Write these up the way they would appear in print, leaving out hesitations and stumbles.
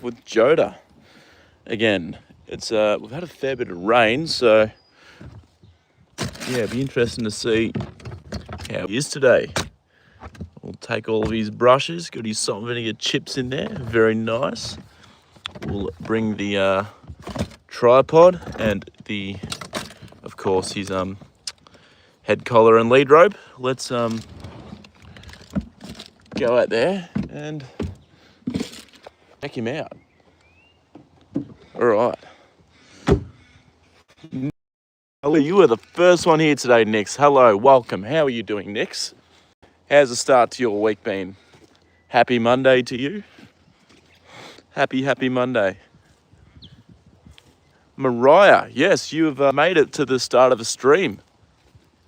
with Joda again. It's we've had a fair bit of rain, so yeah, it'd be interesting to see how he is today. We'll take all of his brushes, got his salt and vinegar chips in there, very nice. We'll bring the tripod and of course, his head collar and lead rope. Let's go out there and check him out. All right. You are the first one here today, Nix. Hello, welcome. How are you doing, Nix? How's the start to your week been? Happy Monday to you. Happy Monday. Mariah, yes, you have made it to the start of a stream.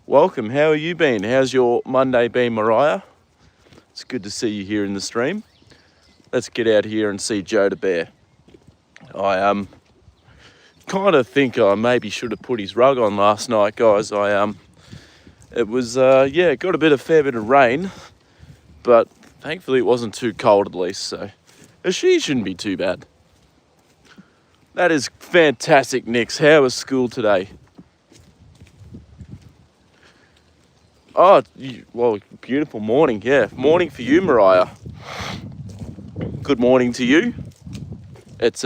Welcome. How have you been? How's your Monday been, Mariah? It's good to see you here in the stream. Let's get out here and see Joda Bear. I kind of think I maybe should have put his rug on last night, guys. It was got a fair bit of rain, but thankfully it wasn't too cold at least, so she shouldn't be too bad. That is fantastic, Nix. How was school today? Oh, well, beautiful morning. Yeah, morning for you, Mariah. Good morning to you. It's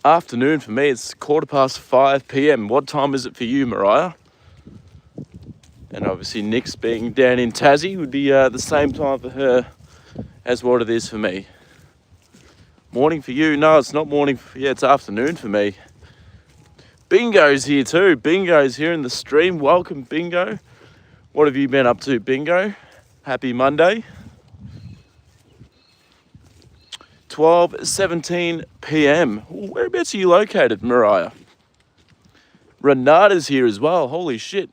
afternoon for me. It's 5:15 p.m. What time is it for you, Mariah? And obviously Nix being down in Tassie would be the same time for her as what it is for me. Morning for you? No, it's not morning. It's afternoon for me. Bingo's here too. Bingo's here in the stream. Welcome, Bingo. What have you been up to, Bingo? Happy Monday. 12:17 p.m. Whereabouts are you located, Mariah? Renata's here as well. Holy shit.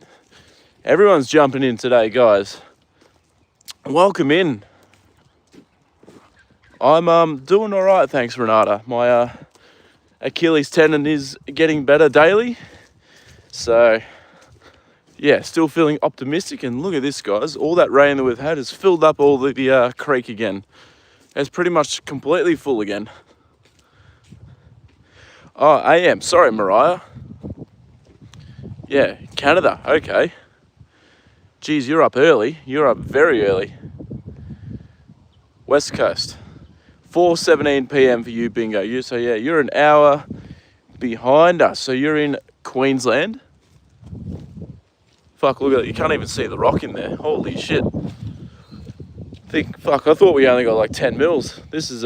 Everyone's jumping in today, guys. Welcome in. I'm doing all right, thanks, Renata. My Achilles tendon is getting better daily. So, yeah, still feeling optimistic. And look at this, guys. All that rain that we've had has filled up all the creek again. It's pretty much completely full again. Oh, I am. Sorry, Mariah. Yeah, Canada. Okay. Geez, you're up early. You're up very early. West Coast. 4:17 p.m. for you, Bingo. You're an hour behind us. So you're in Queensland. Fuck, look at that. You can't even see the rock in there. Holy shit. I thought we only got like 10 mils. This is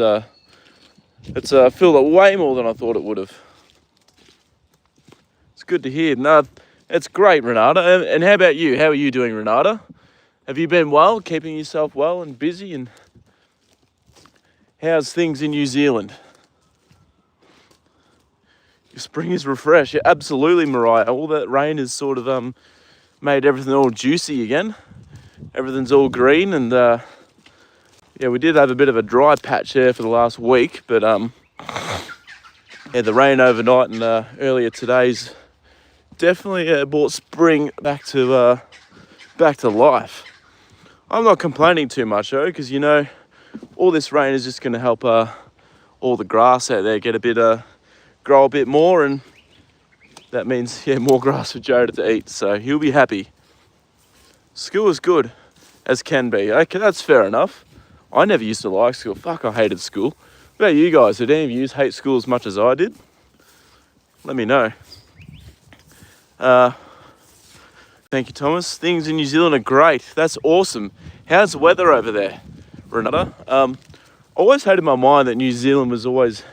it's filled up way more than I thought it would have. It's good to hear. No, it's great, Renata. And how about you? How are you doing, Renata? Have you been well, keeping yourself well and busy? And how's things in New Zealand? Your spring is refreshed. Yeah, absolutely, Mariah. All that rain has sort of made everything all juicy again. Everything's all green, and yeah, we did have a bit of a dry patch there for the last week, but the rain overnight and earlier today's definitely brought spring back to life. I'm not complaining too much though, because you know all this rain is just going to help all the grass out there get a bit grow a bit more, and that means more grass for Joda to eat. So he'll be happy. School is good as can be. Okay, that's fair enough. I never used to like school. Fuck, I hated school. What about you guys? Did any of you hate school as much as I did? Let me know. Thank you, Thomas. Things in New Zealand are great. That's awesome. How's the weather over there, Renata? I always had in my mind that New Zealand was always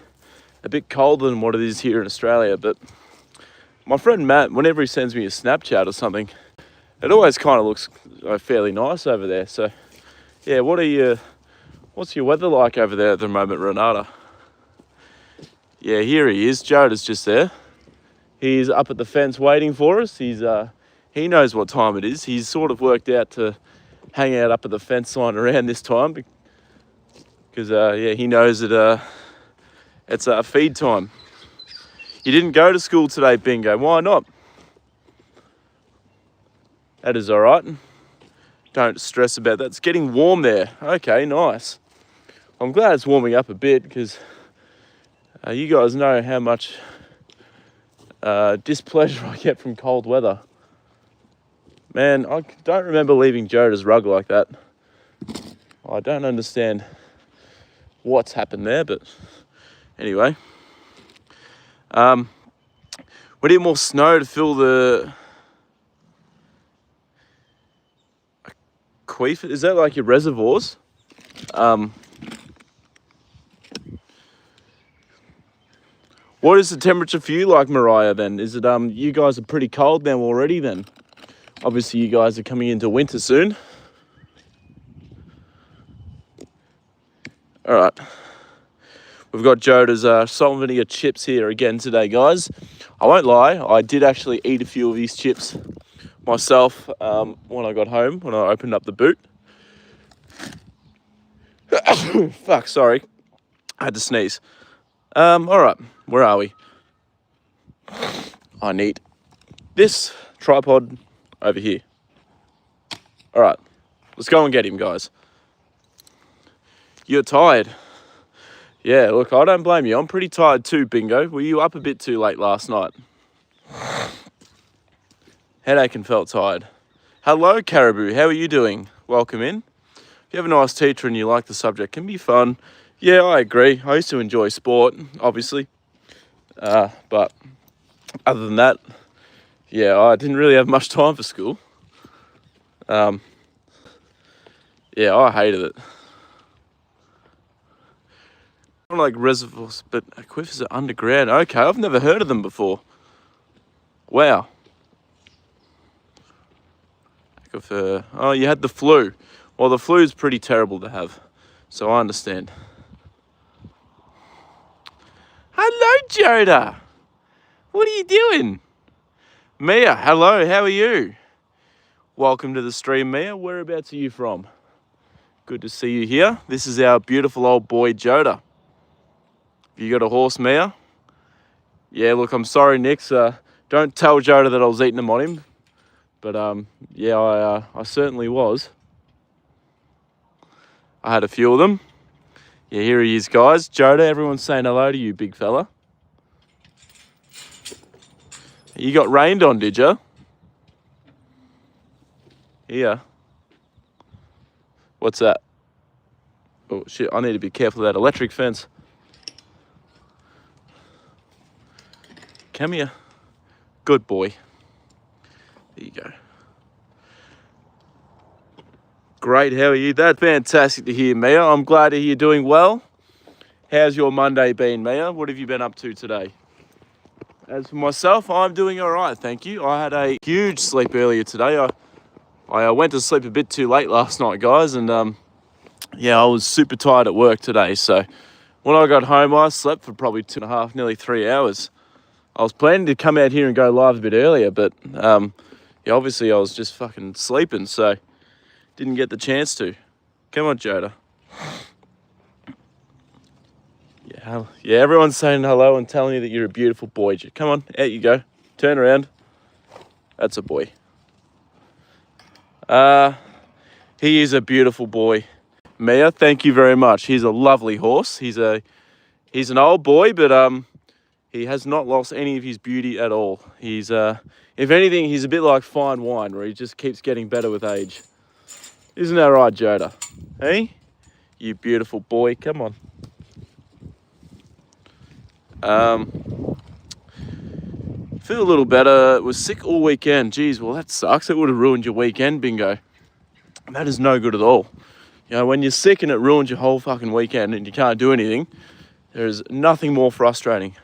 a bit colder than what it is here in Australia, but my friend Matt, whenever he sends me a Snapchat or something, it always kind of looks fairly nice over there. So, yeah, what's your weather like over there at the moment, Renata? Yeah, here he is. Joda's just there. He's up at the fence waiting for us. He knows what time it is. He's sort of worked out to hang out up at the fence line around this time because, he knows that it's feed time. You didn't go to school today, Bingo. Why not? That is all right. Don't stress about that. It's getting warm there. Okay, nice. I'm glad it's warming up a bit because You guys know how much displeasure I get from cold weather. Man, I don't remember leaving Joda's rug like that. I don't understand what's happened there, but anyway. We need more snow to fill the aquifer. Is that like your reservoirs? What is the temperature for you like, Mariah, then? Is it, you guys are pretty cold now already then? Obviously, you guys are coming into winter soon. All right. We've got Joda's salt and vinegar chips here again today, guys. I won't lie, I did actually eat a few of these chips myself when I got home, when I opened up the boot. Fuck, sorry. I had to sneeze. All right, where are we? I need this tripod over here. All right, let's go and get him, guys. You're tired. Yeah, look, I don't blame you. I'm pretty tired too, Bingo. Were you up a bit too late last night? Headache and felt tired. Hello, Caribou. How are you doing? Welcome in. If you have a nice teacher and you like the subject, it can be fun. Yeah, I agree. I used to enjoy sport, obviously. But other than that, yeah, I didn't really have much time for school. Yeah, I hated it. Like reservoirs, but aquifers are underground. Okay, I've never heard of them before. Wow. Aquifer. Oh, you had the flu. Well, the flu is pretty terrible to have, so I understand. Hello, Joda. What are you doing? Mia, hello, how are you? Welcome to the stream, Mia. Whereabouts are you from? Good to see you here. This is our beautiful old boy, Joda. You got a horse, Mia? Yeah, look, I'm sorry, Nix. Don't tell Joda that I was eating them on him. But, yeah, I certainly was. I had a few of them. Yeah, here he is, guys. Joda, everyone's saying hello to you, big fella. You got rained on, did you? Here. What's that? Oh, shit, I need to be careful of that electric fence. Come here. Good boy. There you go. Great, how are you? That's fantastic to hear, Mia. I'm glad to hear you're doing well. How's your Monday been, Mia? What have you been up to today? As for myself, I'm doing all right, thank you. I had a huge sleep earlier today. I went to sleep a bit too late last night, guys, and yeah, I was super tired at work today. So when I got home, I slept for probably 2.5, nearly 3 hours. I was planning to come out here and go live a bit earlier, but yeah, obviously I was just fucking sleeping, so didn't get the chance to. Come on, Joda. Yeah, everyone's saying hello and telling you that you're a beautiful boy. Come on, out you go. Turn around. That's a boy. He is a beautiful boy. Mia, thank you very much. He's a lovely horse. He's an old boy, but he has not lost any of his beauty at all. He's if anything, he's a bit like fine wine, where he just keeps getting better with age. Isn't that right, Joda? Hey, you beautiful boy. Come on. Feel a little better. Was sick all weekend. Geez, well that sucks. It would have ruined your weekend, Bingo. That is no good at all. You know, when you're sick and it ruins your whole fucking weekend and you can't do anything, there is nothing more frustrating.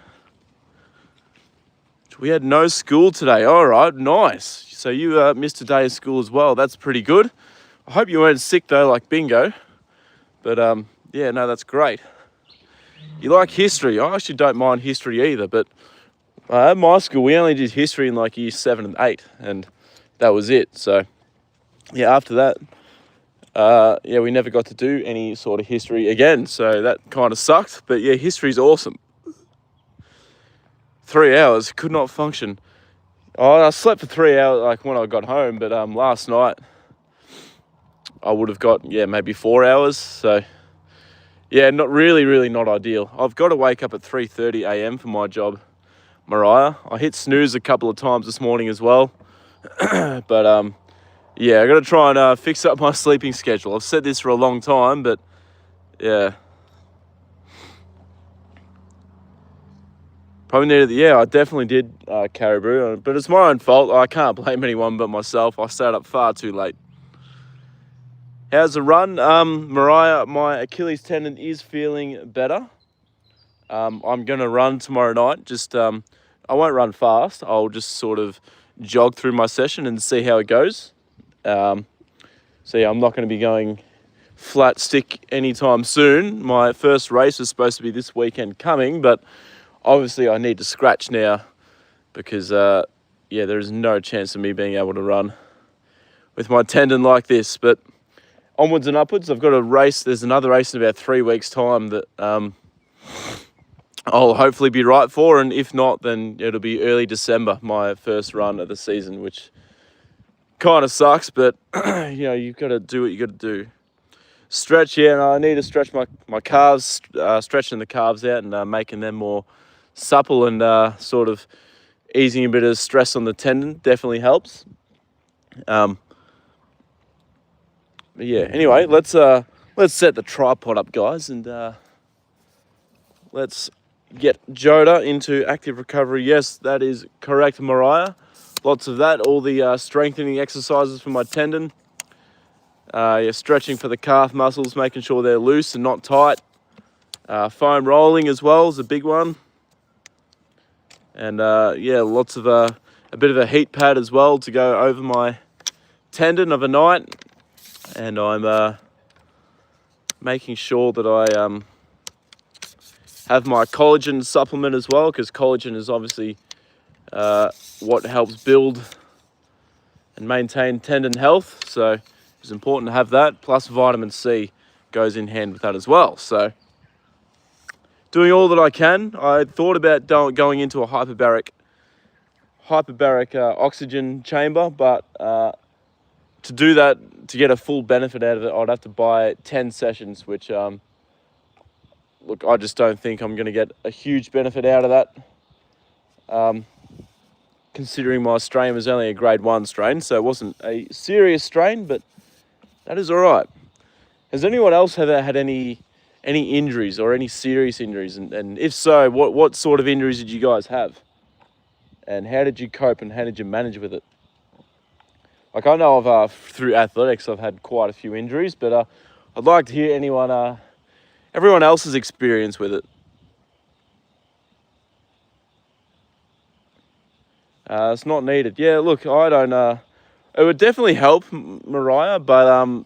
We had no school today. All right, nice. So you missed a day of school as well. That's pretty good. I hope you weren't sick though, like Bingo. But yeah, no, that's great. You like history? I actually don't mind history either, but at my school, we only did history in like year 7 and 8, and that was it. So yeah, after that, yeah, we never got to do any sort of history again. So that kind of sucked, but yeah, history's awesome. 3 hours, could not function. Oh, I slept for 3 hours like when I got home, but last night I would have got, yeah, maybe 4 hours. So Yeah, not really not ideal. I've got to wake up at 3:30 a.m. for my job, Mariah. I hit snooze a couple of times this morning as well. But yeah, I got to try and fix up my sleeping schedule. I've said this for a long time, but yeah. Probably needed, yeah, I definitely did, Caribou, but it's my own fault. I can't blame anyone but myself. I stayed up far too late. How's the run? Mariah, my Achilles tendon is feeling better. I'm going to run tomorrow night. I won't run fast. I'll just sort of jog through my session and see how it goes. So yeah, I'm not going to be going flat stick anytime soon. My first race is supposed to be this weekend coming, but obviously I need to scratch now because yeah, there is no chance of me being able to run with my tendon like this. But onwards and upwards. I've got a race. There's another race in about 3 weeks' time that I'll hopefully be right for, and if not, then it'll be early December, my first run of the season, which kind of sucks, but you know, you've got to do what you got to do. Stretch, yeah, and I need to stretch my calves, stretching the calves out and making them more supple and sort of easing a bit of stress on the tendon definitely helps. But yeah, anyway, let's set the tripod up, guys, and let's get Joda into active recovery. Yes, that is correct, Mariah. Lots of that, all the strengthening exercises for my tendon. Yeah, stretching for the calf muscles, making sure they're loose and not tight. Foam rolling as well is a big one. And yeah, lots of a bit of a heat pad as well to go over my tendon of a night. And I'm making sure that I have my collagen supplement as well, because collagen is obviously what helps build and maintain tendon health. So it's important to have that. Plus vitamin C goes in hand with that as well. So doing all that I can. I thought about going into a hyperbaric oxygen chamber, but to do that, to get a full benefit out of it, I'd have to buy 10 sessions, which look, I just don't think I'm going to get a huge benefit out of that. Considering my strain was only a grade 1 strain, so it wasn't a serious strain, but that is all right. Has anyone else had any injuries or any serious injuries? And if so, what sort of injuries did you guys have? And how did you cope and how did you manage with it? Like, I know I've through athletics, I've had quite a few injuries, but I'd like to hear everyone else's experience with it. It's not needed. Yeah, look, I don't. It would definitely help, Mariah, but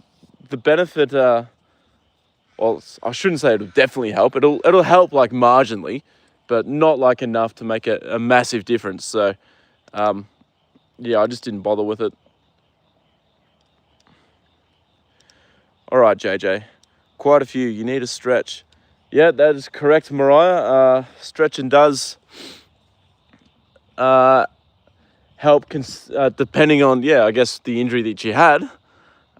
the benefit. Well, I shouldn't say it would definitely help. It'll help like marginally, but not like enough to make a massive difference. So, yeah, I just didn't bother with it. All right, JJ, quite a few. You need a stretch. Yeah, that is correct, Mariah. Stretching does help, depending on, yeah, I guess the injury that you had.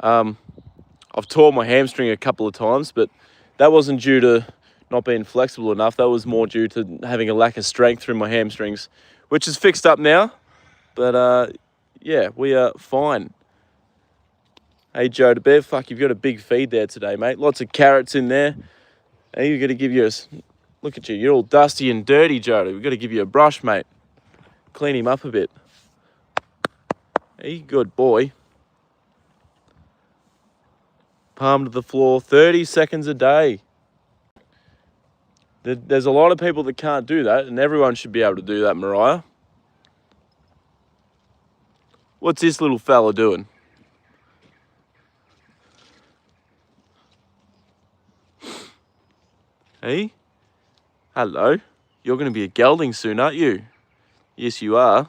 I've torn my hamstring a couple of times, but that wasn't due to not being flexible enough. That was more due to having a lack of strength through my hamstrings, which is fixed up now. But yeah, we are fine. Hey, Joda Bear, fuck, you've got a big feed there today, mate. Lots of carrots in there. Hey, you've got to give you a... Look at you, you're all dusty and dirty, Joda. We've got to give you a brush, mate. Clean him up a bit. Hey, good boy. Palm to the floor, 30 seconds a day. There's a lot of people that can't do that, and everyone should be able to do that, Mariah. What's this little fella doing? Hey? Hello. You're going to be a gelding soon, aren't you? Yes, you are.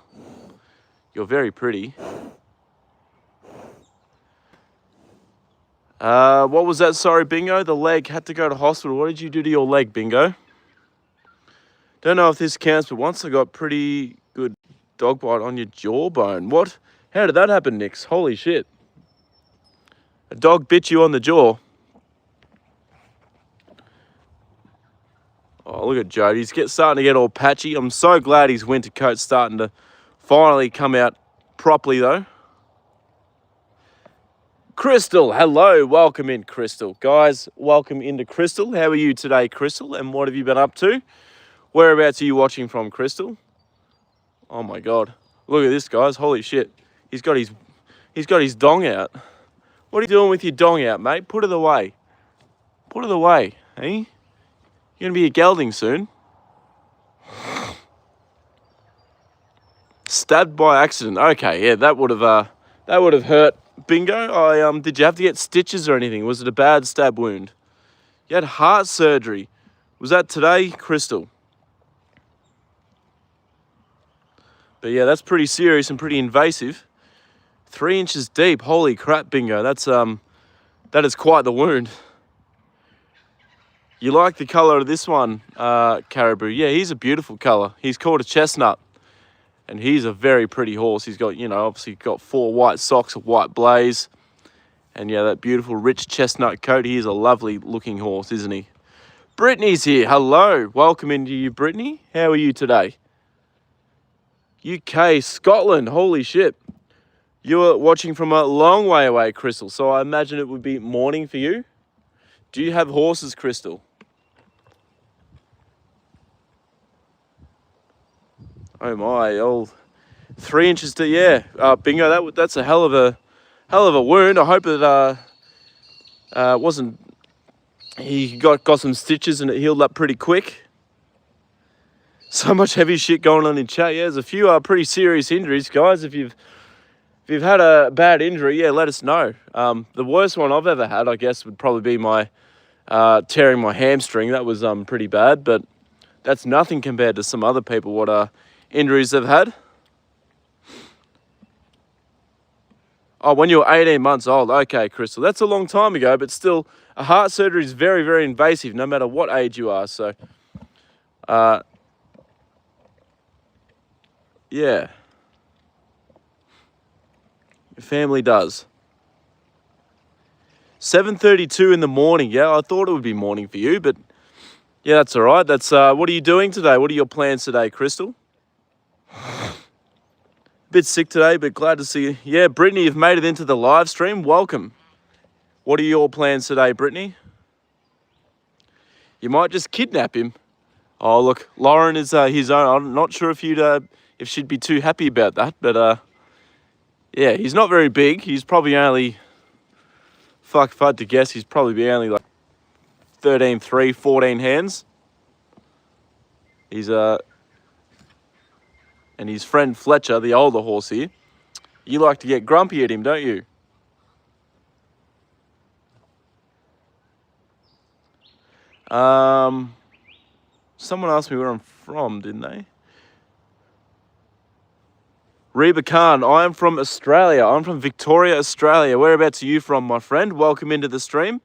You're very pretty. What was that? Sorry, Bingo. The leg had to go to hospital. What did you do to your leg, Bingo? Don't know if this counts, but once I got pretty good dog bite on your jawbone. What? How did that happen, Nix? Holy shit. A dog bit you on the jaw. Oh, look at Joda. He's starting to get all patchy. I'm so glad his winter coat's starting to finally come out properly, though. Crystal, hello. Welcome in, Crystal. Guys, welcome into Crystal. How are you today, Crystal? And what have you been up to? Whereabouts are you watching from, Crystal? Oh, my God. Look at this, guys. Holy shit. He's got his dong out. What are you doing with your dong out, mate? Put it away. Put it away, eh? You're going to be a gelding soon. Stabbed by accident. Okay, yeah, that would have hurt. Bingo. Did you have to get stitches or anything? Was it a bad stab wound? You had heart surgery. Was that today, Crystal? But yeah, that's pretty serious and pretty invasive. 3 inches deep. Holy crap, Bingo. That is quite the wound. You like the colour of this one, Caribou? Yeah, he's a beautiful colour. He's called a chestnut. And he's a very pretty horse. He's got, obviously got 4 white socks, a white blaze. And yeah, that beautiful rich chestnut coat. He is a lovely looking horse, isn't he? Brittany's here. Hello. Welcome into you, Brittany. How are you today? UK, Scotland. Holy shit. You were watching from a long way away, Crystal. So I imagine it would be morning for you. Do you have horses, Crystal? Oh my, old 3 inches to, yeah. Bingo, that's a hell of a wound. I hope it wasn't, he got some stitches and it healed up pretty quick. So much heavy shit going on in chat. Yeah, there's a few pretty serious injuries, guys. If you've had a bad injury, yeah, let us know. The worst one I've ever had, I guess, would probably be my tearing my hamstring. That was pretty bad, but that's nothing compared to some other people what injuries they've had. Oh, when you were 18 months old. Okay, Crystal. That's a long time ago, but still, a heart surgery is very, very invasive, no matter what age you are. So, yeah. Your family does. 7:32 in the morning. Yeah, I thought it would be morning for you, but yeah, that's all right. That's what are you doing today? What are your plans today, Crystal? Bit sick today, but glad to see you. Yeah, Brittany, you've made it into the live stream. Welcome. What are your plans today, Brittany? You might just kidnap him. Oh, look, Lauren is his own. I'm not sure if she'd be too happy about that, but yeah, he's not very big. He's probably only, fuck, if I had to guess, he's probably only like 13.3, 14 hands. He's and his friend Fletcher, the older horse here, you like to get grumpy at him, don't you? Someone asked me where I'm from, didn't they? Reba Khan, I am from Australia. I'm from Victoria, Australia. Whereabouts are you from, my friend? Welcome into the stream.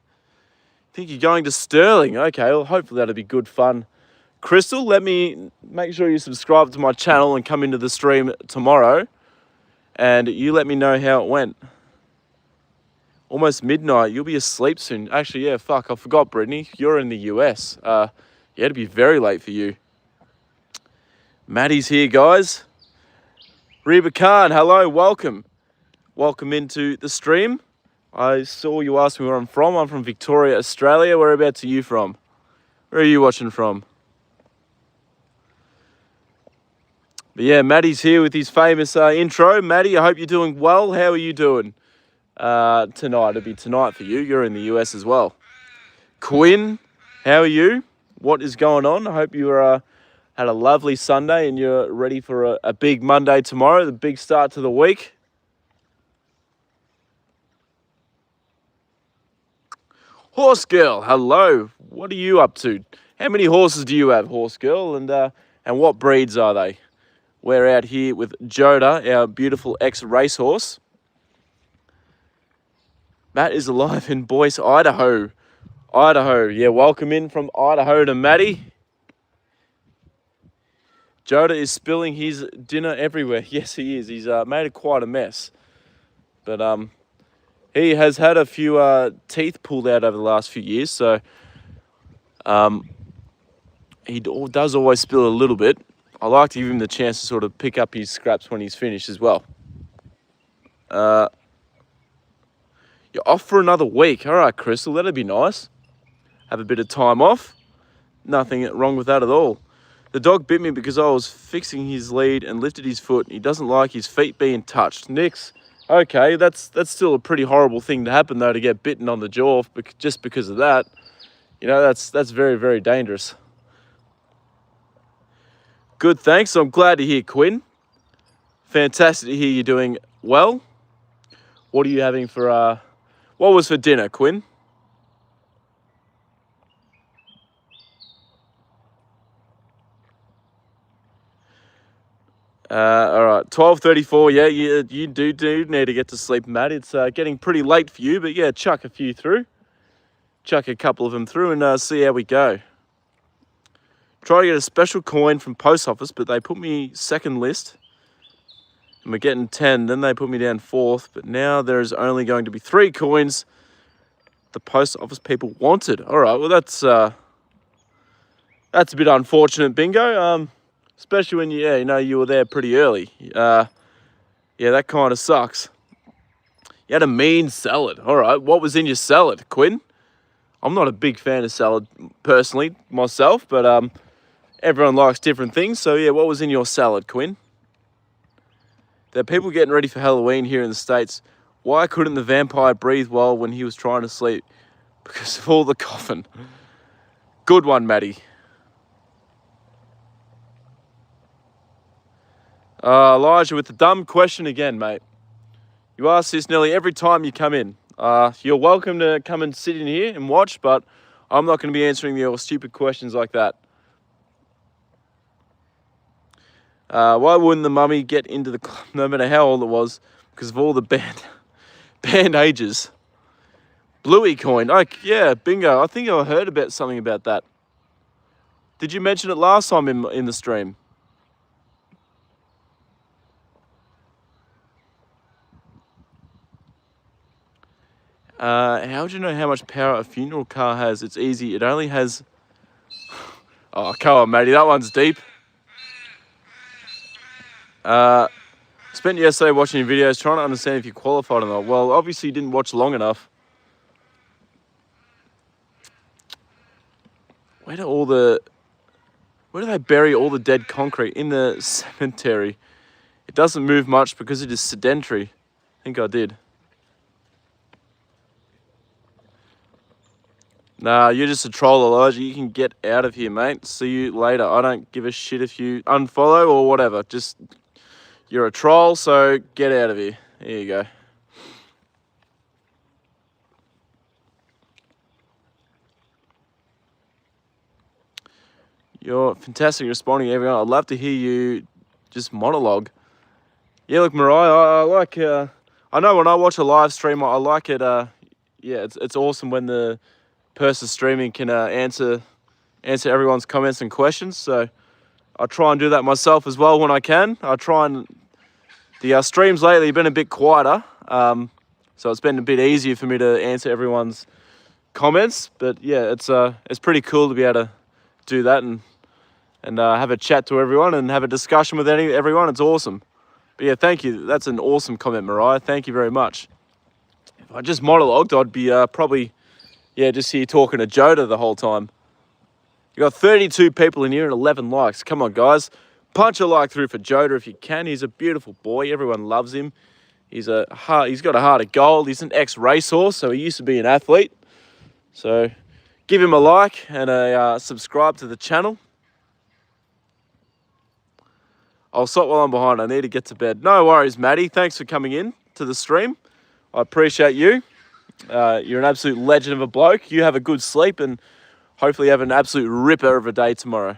Think you're going to Sterling. Okay, well, hopefully that'll be good fun. Crystal, let me make sure you subscribe to my channel and come into the stream tomorrow. And you let me know how it went. Almost midnight. You'll be asleep soon. Actually, yeah, fuck. I forgot, Brittany. You're in the US. Yeah, it'll be very late for you. Maddie's here, guys. Reba Khan, hello. Welcome. Welcome into the stream. I saw you ask me where I'm from. I'm from Victoria, Australia. Whereabouts are you from? Where are you watching from? But yeah, Maddie's here with his famous intro. Maddie, I hope you're doing well. How are you doing tonight? It'll be tonight for you. You're in the US as well. Quinn, how are you? What is going on? I hope you had a lovely Sunday and you're ready for a big Monday tomorrow, the big start to the week. Horse Girl, hello. What are you up to? How many horses do you have, Horse Girl? And what breeds are they? We're out here with Joda, our beautiful ex-racehorse. Matt is alive in Boyce, Idaho. Idaho, yeah, welcome in from Idaho to Matty. Joda is spilling his dinner everywhere. Yes, he is. He's made quite a mess. But he has had a few teeth pulled out over the last few years, so he does always spill a little bit. I like to give him the chance to sort of pick up his scraps when he's finished as well. You're off for another week. All right, Crystal, that'd be nice. Have a bit of time off. Nothing wrong with that at all. The dog bit me because I was fixing his lead and lifted his foot. He doesn't like his feet being touched. Nix, okay, that's still a pretty horrible thing to happen though, to get bitten on the jaw just because of that. You know, that's very, very dangerous. Good, thanks. I'm glad to hear, Quinn. Fantastic to hear you're doing well. What are you having for, what was for dinner, Quinn? All right, 12:34. Yeah, you do need to get to sleep, Matt. It's getting pretty late for you, but yeah, chuck a few through. Chuck a couple of them through and see how we go. Try to get a special coin from post office, but they put me second list. And we're getting 10. Then they put me down fourth, but now there's only going to be 3 coins the post office people wanted. All right, well that's a bit unfortunate, Bingo. Especially when you were there pretty early. Yeah, that kind of sucks. You had a mean salad. All right, what was in your salad, Quinn? I'm not a big fan of salad personally myself, but everyone likes different things. So yeah, what was in your salad, Quinn? There are people getting ready for Halloween here in the States. Why couldn't the vampire breathe well when he was trying to sleep? Because of all the coughing. Good one, Maddie. Elijah with the dumb question again, mate. You ask this nearly every time you come in. You're welcome to come and sit in here and watch, but I'm not going to be answering your stupid questions like that. Why wouldn't the mummy get into the club no matter how old it was? Because of all the band ages. Bluey coin. Oh, yeah, bingo. I think I heard about something about that. Did you mention it last time in the stream? How would you know how much power a funeral car has? It's easy. It only has... Oh, come on, matey. That one's deep. Spent yesterday watching your videos trying to understand if you qualified or not. Well, obviously you didn't watch long enough. Where do they bury all the dead concrete? In the cemetery. It doesn't move much because it is sedentary. I think I did. Nah, you're just a troll, Elijah. You can get out of here, mate. See you later. I don't give a shit if you unfollow or whatever. Just, you're a troll, so get out of here. There you go. You're fantastic responding, everyone. I'd love to hear you just monologue. Yeah, look, Mariah, I like... I know when I watch a live stream, I like it... yeah, it's awesome when the person streaming can answer everyone's comments and questions. So I try and do that myself as well when I can. I try and... The streams lately have been a bit quieter. So it's been a bit easier for me to answer everyone's comments. But yeah, it's pretty cool to be able to do that and have a chat to everyone and have a discussion with everyone. It's awesome. But yeah, thank you. That's an awesome comment, Mariah. Thank you very much. If I just monologued, I'd be probably, yeah, just here talking to Joda the whole time. You got 32 people in here and 11 likes. Come on, guys. Punch a like through for Joda if you can. He's a beautiful boy. Everyone loves him. He's got a heart of gold. He's an ex-racehorse, so he used to be an athlete. So give him a like and a subscribe to the channel. I'll stop while I'm behind. I need to get to bed. No worries, Maddie. Thanks for coming in to the stream. I appreciate you. You're an absolute legend of a bloke. You have a good sleep and hopefully have an absolute ripper of a day tomorrow.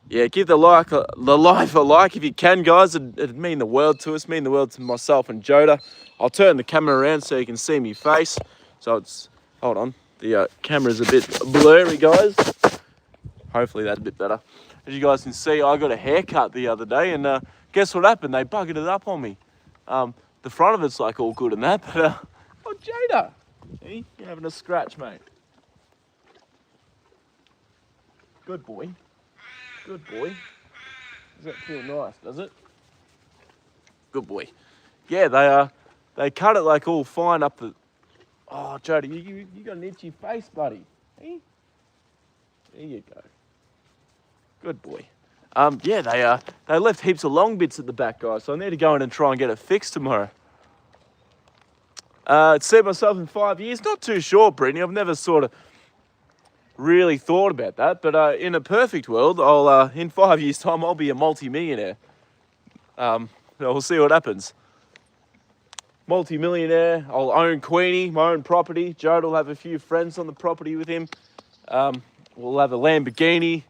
Yeah, give the live a like if you can, guys. It'd mean the world to us, mean the world to myself and Joda. I'll turn the camera around so you can see me face. So it's, hold on, the camera's a bit blurry, guys. Hopefully that's a bit better. As you guys can see, I got a haircut the other day, and guess what happened? They buggered it up on me. The front of it's like all good and that, but oh, Joda, hey, you're having a scratch, mate. Good boy. Good boy. Does that feel nice, does it? Good boy. Yeah, they cut it like all fine up the... Oh, Joda, you got an itchy face, buddy. Hey? There you go. Good boy. Yeah, they left heaps of long bits at the back, guys, so I need to go in and try and get it fixed tomorrow. See myself in 5 years? Not too sure, Brittany. I've never sort of really thought about that, but in a perfect world, in 5 years' time, I'll be a multi-millionaire. We'll see what happens. Multi-millionaire, I'll own Queenie, my own property. Joda will have a few friends on the property with him. We'll have a Lamborghini.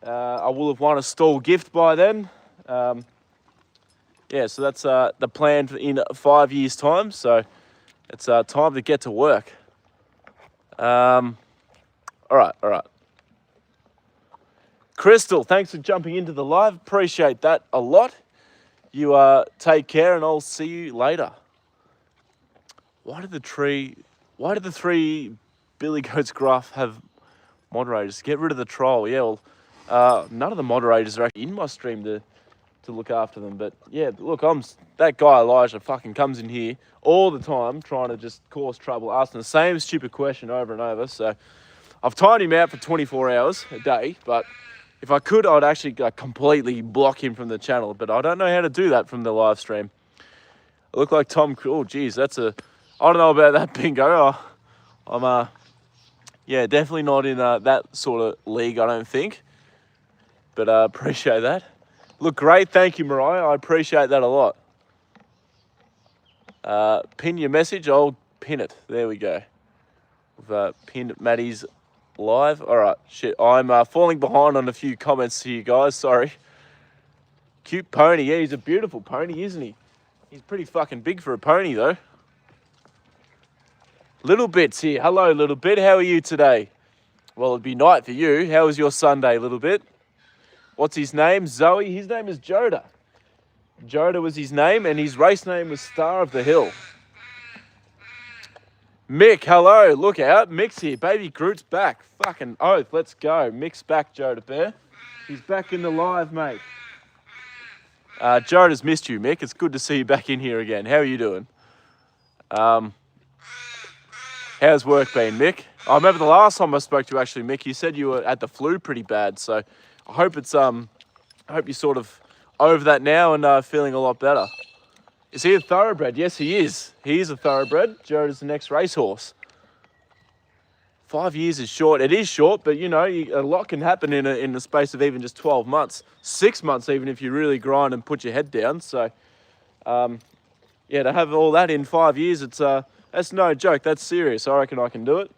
I will have won a stall gift by then. Yeah, so that's the plan in 5 years' time. So it's time to get to work. All right. Crystal, thanks for jumping into the live. Appreciate that a lot. You take care, and I'll see you later. Why did the three Billy Goats Gruff have moderators? Get rid of the troll. Yeah, well, none of the moderators are actually in my stream to look after them. But yeah, look, that guy Elijah fucking comes in here all the time trying to just cause trouble, asking the same stupid question over and over. So I've timed him out for 24 hours a day, but if I could, I'd actually completely block him from the channel, but I don't know how to do that from the live stream. I look like Tom Cruise. Oh, geez, I don't know about that, Bingo. I'm, yeah, definitely not in that sort of league, I don't think, but appreciate that. Look great. Thank you, Mariah. I appreciate that a lot. Pin your message. I'll pin it. There we go. We've pinned Maddie's live. All right, shit. I'm falling behind on a few comments to you guys. Sorry. Cute pony. Yeah, he's a beautiful pony, isn't he? He's pretty fucking big for a pony, though. Little Bit's here. Hello, Little Bit. How are you today? Well, it'd be night for you. How was your Sunday, Little Bit? What's his name? Zoe. His name is Joda. Joda was his name, and his race name was Star of the Hill. Mick, hello. Look out. Mick's here. Baby Groot's back. Fucking oath. Let's go. Mick's back, Joda Bear. He's back in the live, mate. Joda's missed you, Mick. It's good to see you back in here again. How are you doing? How's work been, Mick? I remember the last time I spoke to you, actually, Mick, you said you were at the flu pretty bad. So I hope you're sort of over that now and feeling a lot better. Is he a thoroughbred? Yes, he is. He is a thoroughbred. Joda's the next racehorse. 5 years is short. It is short, but, you know, a lot can happen in the space of even just 12 months. 6 months even if you really grind and put your head down. So, yeah, to have all that in 5 years, that's no joke. That's serious. I reckon I can do it.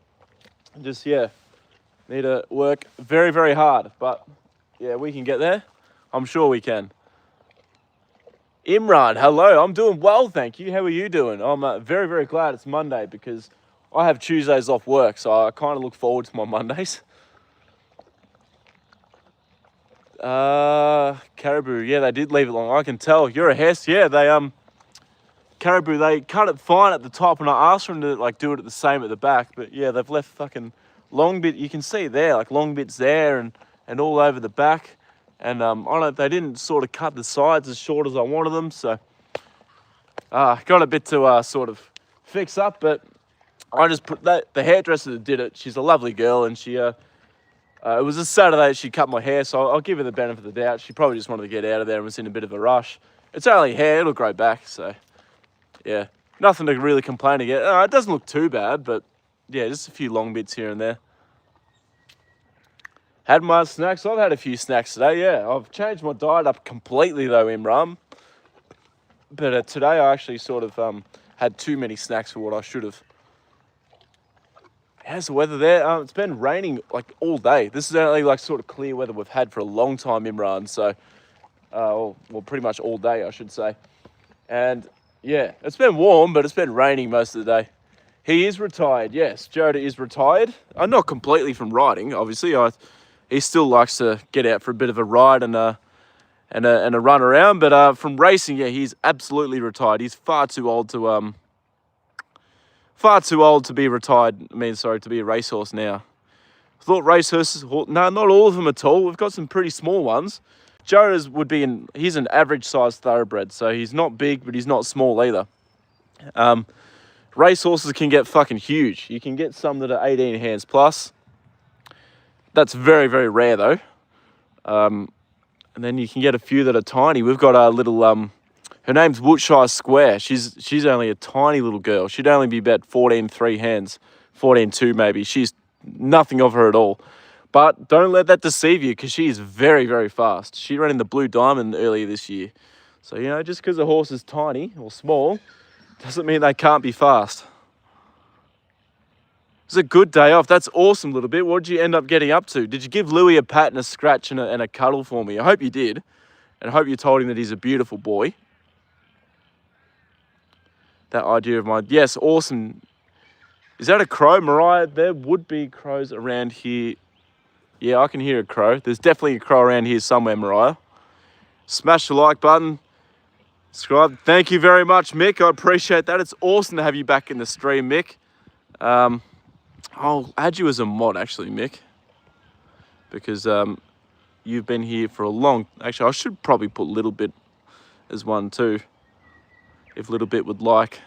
Just, yeah, need to work very, very hard. But, yeah, we can get there. I'm sure we can. Imran, hello. I'm doing well, thank you. How are you doing? I'm very, very glad it's Monday because I have Tuesdays off work, so I kind of look forward to my Mondays. Caribou, yeah, they did leave it long. I can tell. You're a Hess. Yeah, Caribou, they cut it fine at the top, and I asked them to do it at the same at the back, but yeah, they've left fucking long bit. You can see there, long bits there and all over the back. And they didn't sort of cut the sides as short as I wanted them, so got a bit to sort of fix up, but I just put the hairdresser that did it. She's a lovely girl, and she it was a Saturday she cut my hair, so I'll give her the benefit of the doubt. She probably just wanted to get out of there and was in a bit of a rush. It's only hair, it'll grow back, so yeah, nothing to really complain about. It doesn't look too bad, but yeah, just a few long bits here and there. Had my snacks. I've had a few snacks today, yeah. I've changed my diet up completely, though, Imran. But today I actually sort of had too many snacks for what I should have. How's the weather there? It's been raining, all day. This is only, sort of clear weather we've had for a long time, Imran. So, well, pretty much all day, I should say. And, yeah, it's been warm, but it's been raining most of the day. He is retired, yes. Joda is retired. Not completely from riding, obviously. He still likes to get out for a bit of a ride and a run around, but from racing, yeah, he's absolutely retired. He's far too old to be retired. To be a racehorse now. I thought racehorses, no, not all of them at all. We've got some pretty small ones. Joda's would be he's an average sized thoroughbred, so he's not big, but he's not small either. Racehorses can get fucking huge. You can get some that are 18 hands plus. That's very, very rare though. And then you can get a few that are tiny. We've got a little, her name's Wiltshire Square. She's only a tiny little girl. She'd only be about 14.3 hands, 14.2 maybe. She's nothing of her at all. But don't let that deceive you, because she is very, very fast. She ran in the Blue Diamond earlier this year. So, you know, just because a horse is tiny or small doesn't mean they can't be fast. It was a good day off. That's awesome, little bit. What did you end up getting up to? Did you give Louis a pat and a scratch and a cuddle for me? I hope you did. And I hope you told him that he's a beautiful boy. That idea of mine. Yes, awesome. Is that a crow, Mariah? There would be crows around here. Yeah, I can hear a crow. There's definitely a crow around here somewhere, Mariah. Smash the like button. Subscribe. Thank you very much, Mick. I appreciate that. It's awesome to have you back in the stream, Mick. I'll add you as a mod, actually, Mick. Because you've been here for a long... Actually, I should probably put Little Bit as one too. If Little Bit would like.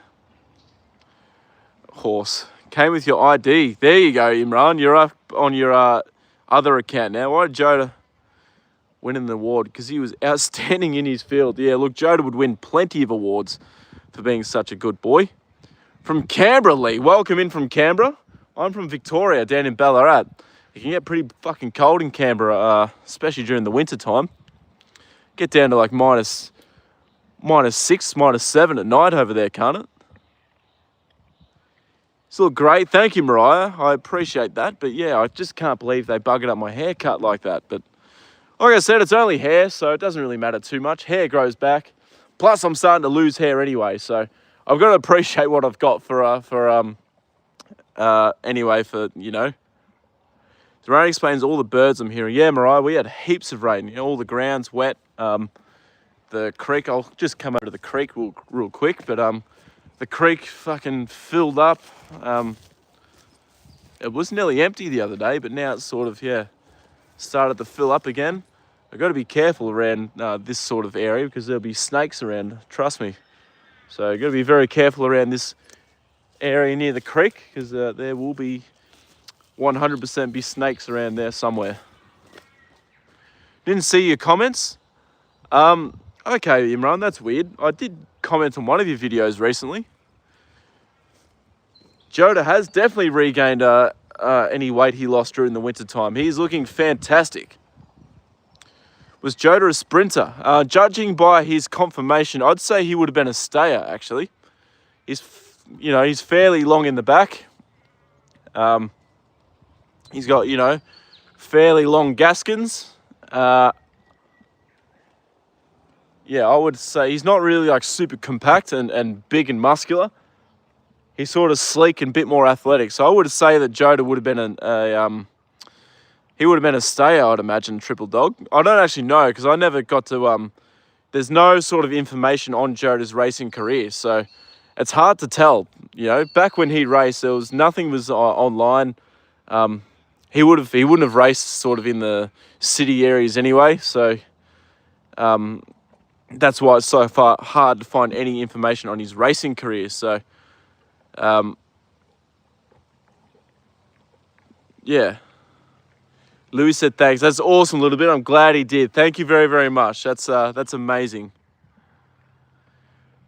Horse. Came with your ID. There you go, Imran. You're up on your other account now. Why did Joda win an award? Because he was outstanding in his field. Yeah, look, Joda would win plenty of awards for being such a good boy. From Canberra, Lee. Welcome in from Canberra. I'm from Victoria, down in Ballarat. It can get pretty fucking cold in Canberra, especially during the winter time. Get down to like minus 6, minus 7 at night over there, can't it? It's all great. Thank you, Mariah. I appreciate that. But yeah, I just can't believe they buggered up my haircut like that. But like I said, it's only hair, so it doesn't really matter too much. Hair grows back. Plus, I'm starting to lose hair anyway, so I've got to appreciate what I've got anyway, you know. The rain explains all the birds I'm hearing. Yeah, Mariah, we had heaps of rain. You know, all the ground's wet. The creek, I'll just come over to the creek real quick, but the creek fucking filled up. It was nearly empty the other day, but now it's sort of, yeah, started to fill up again. I've got to be careful around this sort of area because there'll be snakes around, trust me. So I've got to be very careful around this area near the creek because there will be 100% be snakes around there somewhere. Didn't see your comments. Okay, Imran, that's weird. I did comment on one of your videos recently. Joda has definitely regained any weight he lost during the winter time. He's looking fantastic. Was Joda a sprinter? Judging by his conformation, I'd say he would have been a stayer, actually. He's fairly long in the back. He's got, fairly long gaskins. Yeah, I would say he's not really like super compact and big and muscular. He's sort of sleek and a bit more athletic. So I would say that Joda would have been he would have been a stayer, I'd imagine, Triple Dog. I don't actually know because I never got to, there's no sort of information on Joda's racing career. So it's hard to tell, back when he raced, nothing was online. He wouldn't have raced sort of in the city areas anyway. So, that's why it's so hard to find any information on his racing career. So, yeah. Louis said thanks. That's awesome, little bit. I'm glad he did. Thank you very, very much. That's amazing.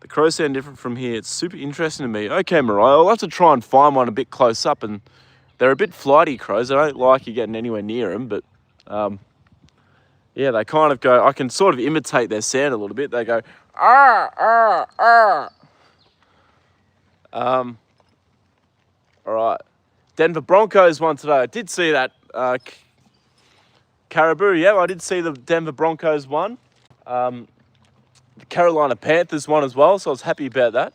The crows sound different from here. It's super interesting to me. Okay, Mariah, I'll have to try and find one a bit close up. And they're a bit flighty, crows. I don't like you getting anywhere near them, but yeah, they kind of go, I can sort of imitate their sound a little bit. They go, ah, ah, ah. All right. Denver Broncos won today. I did see that. Caribou, yeah, I did see the Denver Broncos won. The Carolina Panthers won as well, so I was happy about that.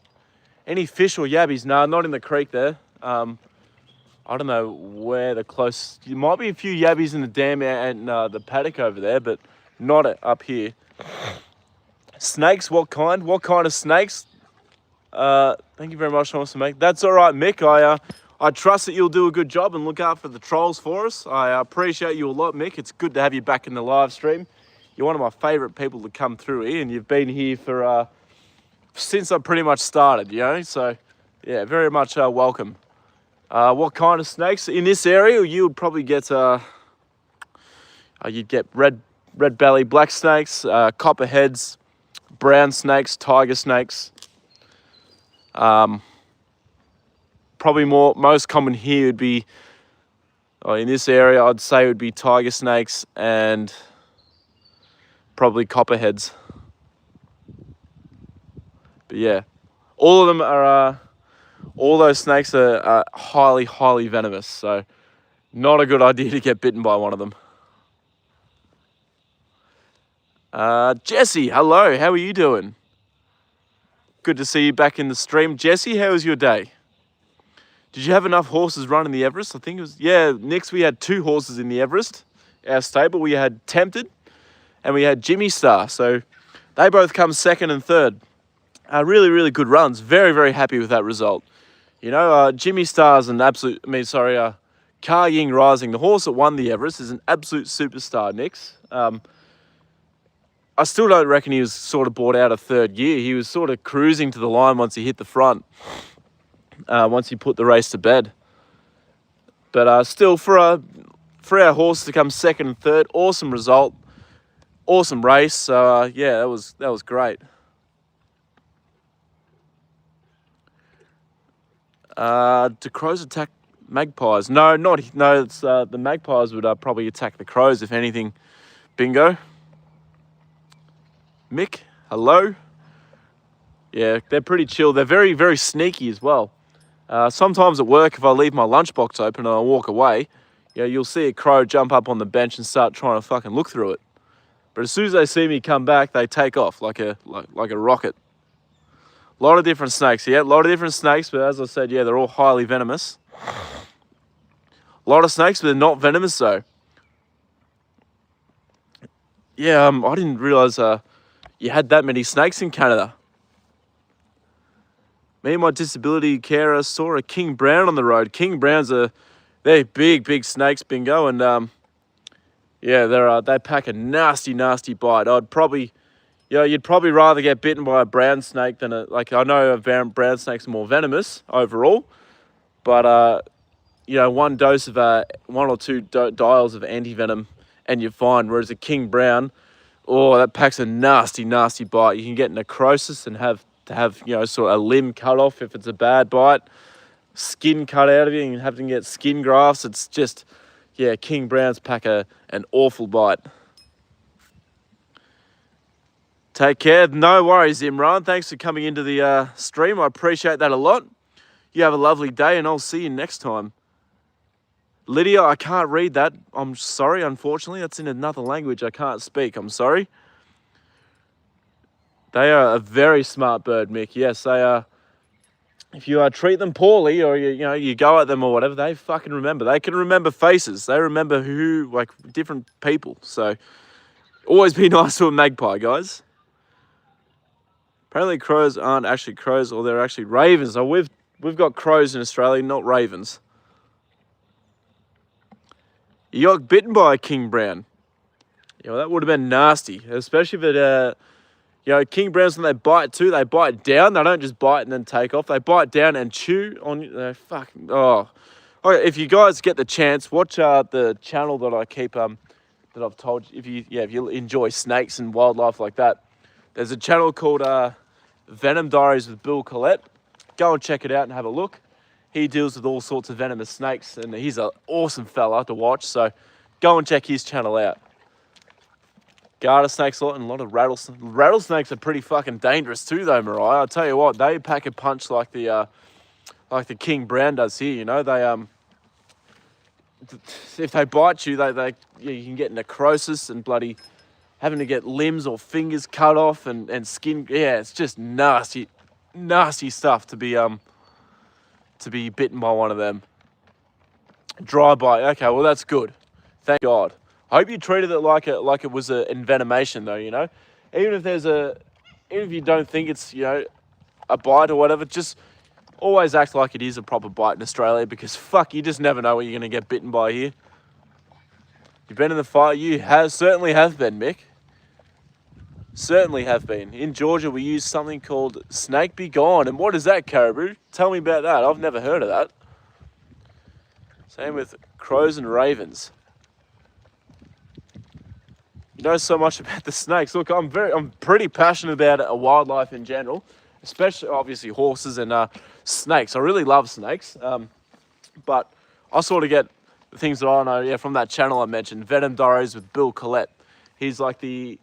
Any fish or yabbies? No, not in the creek there. I don't know where the close... There might be a few yabbies in the dam and the paddock over there, but not up here. Snakes, what kind? What kind of snakes? Thank you very much, Thomas. That's all right, Mick. I trust that you'll do a good job and look after the trolls for us. I appreciate you a lot, Mick. It's good to have you back in the live stream. You're one of my favourite people to come through here, and you've been here for since I pretty much started, you know. So, yeah, very much welcome. What kind of snakes in this area? You would probably get you'd get red belly black snakes, copperheads, brown snakes, tiger snakes. Probably most common here would be, in this area, I'd say would be tiger snakes and probably copperheads. But yeah, all of them are, all those snakes are highly, highly venomous. So not a good idea to get bitten by one of them. Jesse, hello, how are you doing? Good to see you back in the stream. Jesse, how was your day? Did you have enough horses running the Everest? I think it was, yeah, next we had 2 horses in the Everest, our stable. We had Tempted and we had Jimmy Star. So they both come 2nd and 3rd. Really, really good runs. Very, very happy with that result. You know, Jimmy Star's an absolute, Ka Ying Rising, the horse that won the Everest, is an absolute superstar, Nix. I still don't reckon he was sort of bought out a 3rd year. He was sort of cruising to the line once he hit the front. Once he put the race to bed. But still, for our horse to come 2nd and 3rd, awesome result, awesome race. So yeah, that was great. Do crows attack magpies? No. It's the magpies would probably attack the crows if anything. Bingo. Mick, hello. Yeah, they're pretty chill. They're very, very sneaky as well. Sometimes at work, if I leave my lunchbox open and I walk away, you'll see a crow jump up on the bench and start trying to fucking look through it. But as soon as they see me come back, they take off like a rocket. A lot of different snakes, yeah, a lot of different snakes, but as I said, yeah, they're all highly venomous. A lot of snakes, but they're not venomous though. Yeah, I didn't realise you had that many snakes in Canada. Me and my disability carer saw a King Brown on the road. King Browns they're big snakes, Bingo, and yeah, they pack a nasty bite. I'd probably, you'd probably rather get bitten by a brown snake than I know brown snakes are more venomous overall, but one dose of 1 or 2 dials of anti-venom and you're fine. Whereas a King Brown, that packs a nasty bite. You can get necrosis and have sort of a limb cut off if it's a bad bite, skin cut out of you and have to get skin grafts. It's just, yeah, King Browns pack an awful bite. Take care. No worries, Imran. Thanks for coming into the stream. I appreciate that a lot. You have a lovely day and I'll see you next time. Lydia, I can't read that. I'm sorry, unfortunately. That's in another language I can't speak. I'm sorry. They are a very smart bird, Mick. Yes, they are. If you treat them poorly or you go at them or whatever, they fucking remember. They can remember faces. They remember different people. So always be nice to a magpie, guys. Apparently crows aren't actually crows, or they're actually ravens. So we've got crows in Australia, not ravens. You got bitten by a King Brown. That would have been nasty, especially if it King Browns, when they bite too, they bite down. They don't just bite and then take off. They bite down and chew on you. Okay, if you guys get the chance, watch the channel that I keep that I've told you. If you enjoy snakes and wildlife like that, there's a channel called Venom Diaries with Bill Collette. Go and check it out and have a look. He deals with all sorts of venomous snakes, and he's an awesome fella to watch. So go and check his channel out. Garter snakes a lot, and a lot of rattlesnakes. Rattlesnakes are pretty fucking dangerous too, though, Mariah. I'll tell you what, they pack a punch like the King Brown does here. They if they bite you, you can get necrosis and bloody having to get limbs or fingers cut off and skin. Yeah, it's just nasty stuff to be bitten by one of them. Dry bite. Okay, well that's good. Thank God. I hope you treated it like it was an envenomation, though. Even if you don't think it's a bite or whatever, just Always act like it is a proper bite in Australia, because fuck, you just never know what you're going to get bitten by here. You've been in the fight. You certainly have been, Mick. Certainly have been. In Georgia, we use something called snake be gone. And what is that, Caribou? Tell me about that. I've never heard of that. Same with crows and ravens. You know so much about the snakes. Look, I'm pretty passionate about wildlife in general, especially obviously horses and snakes. I really love snakes, but I sort of get the things that I know from that channel I mentioned, Venom Diaries with Bill Collette. He's the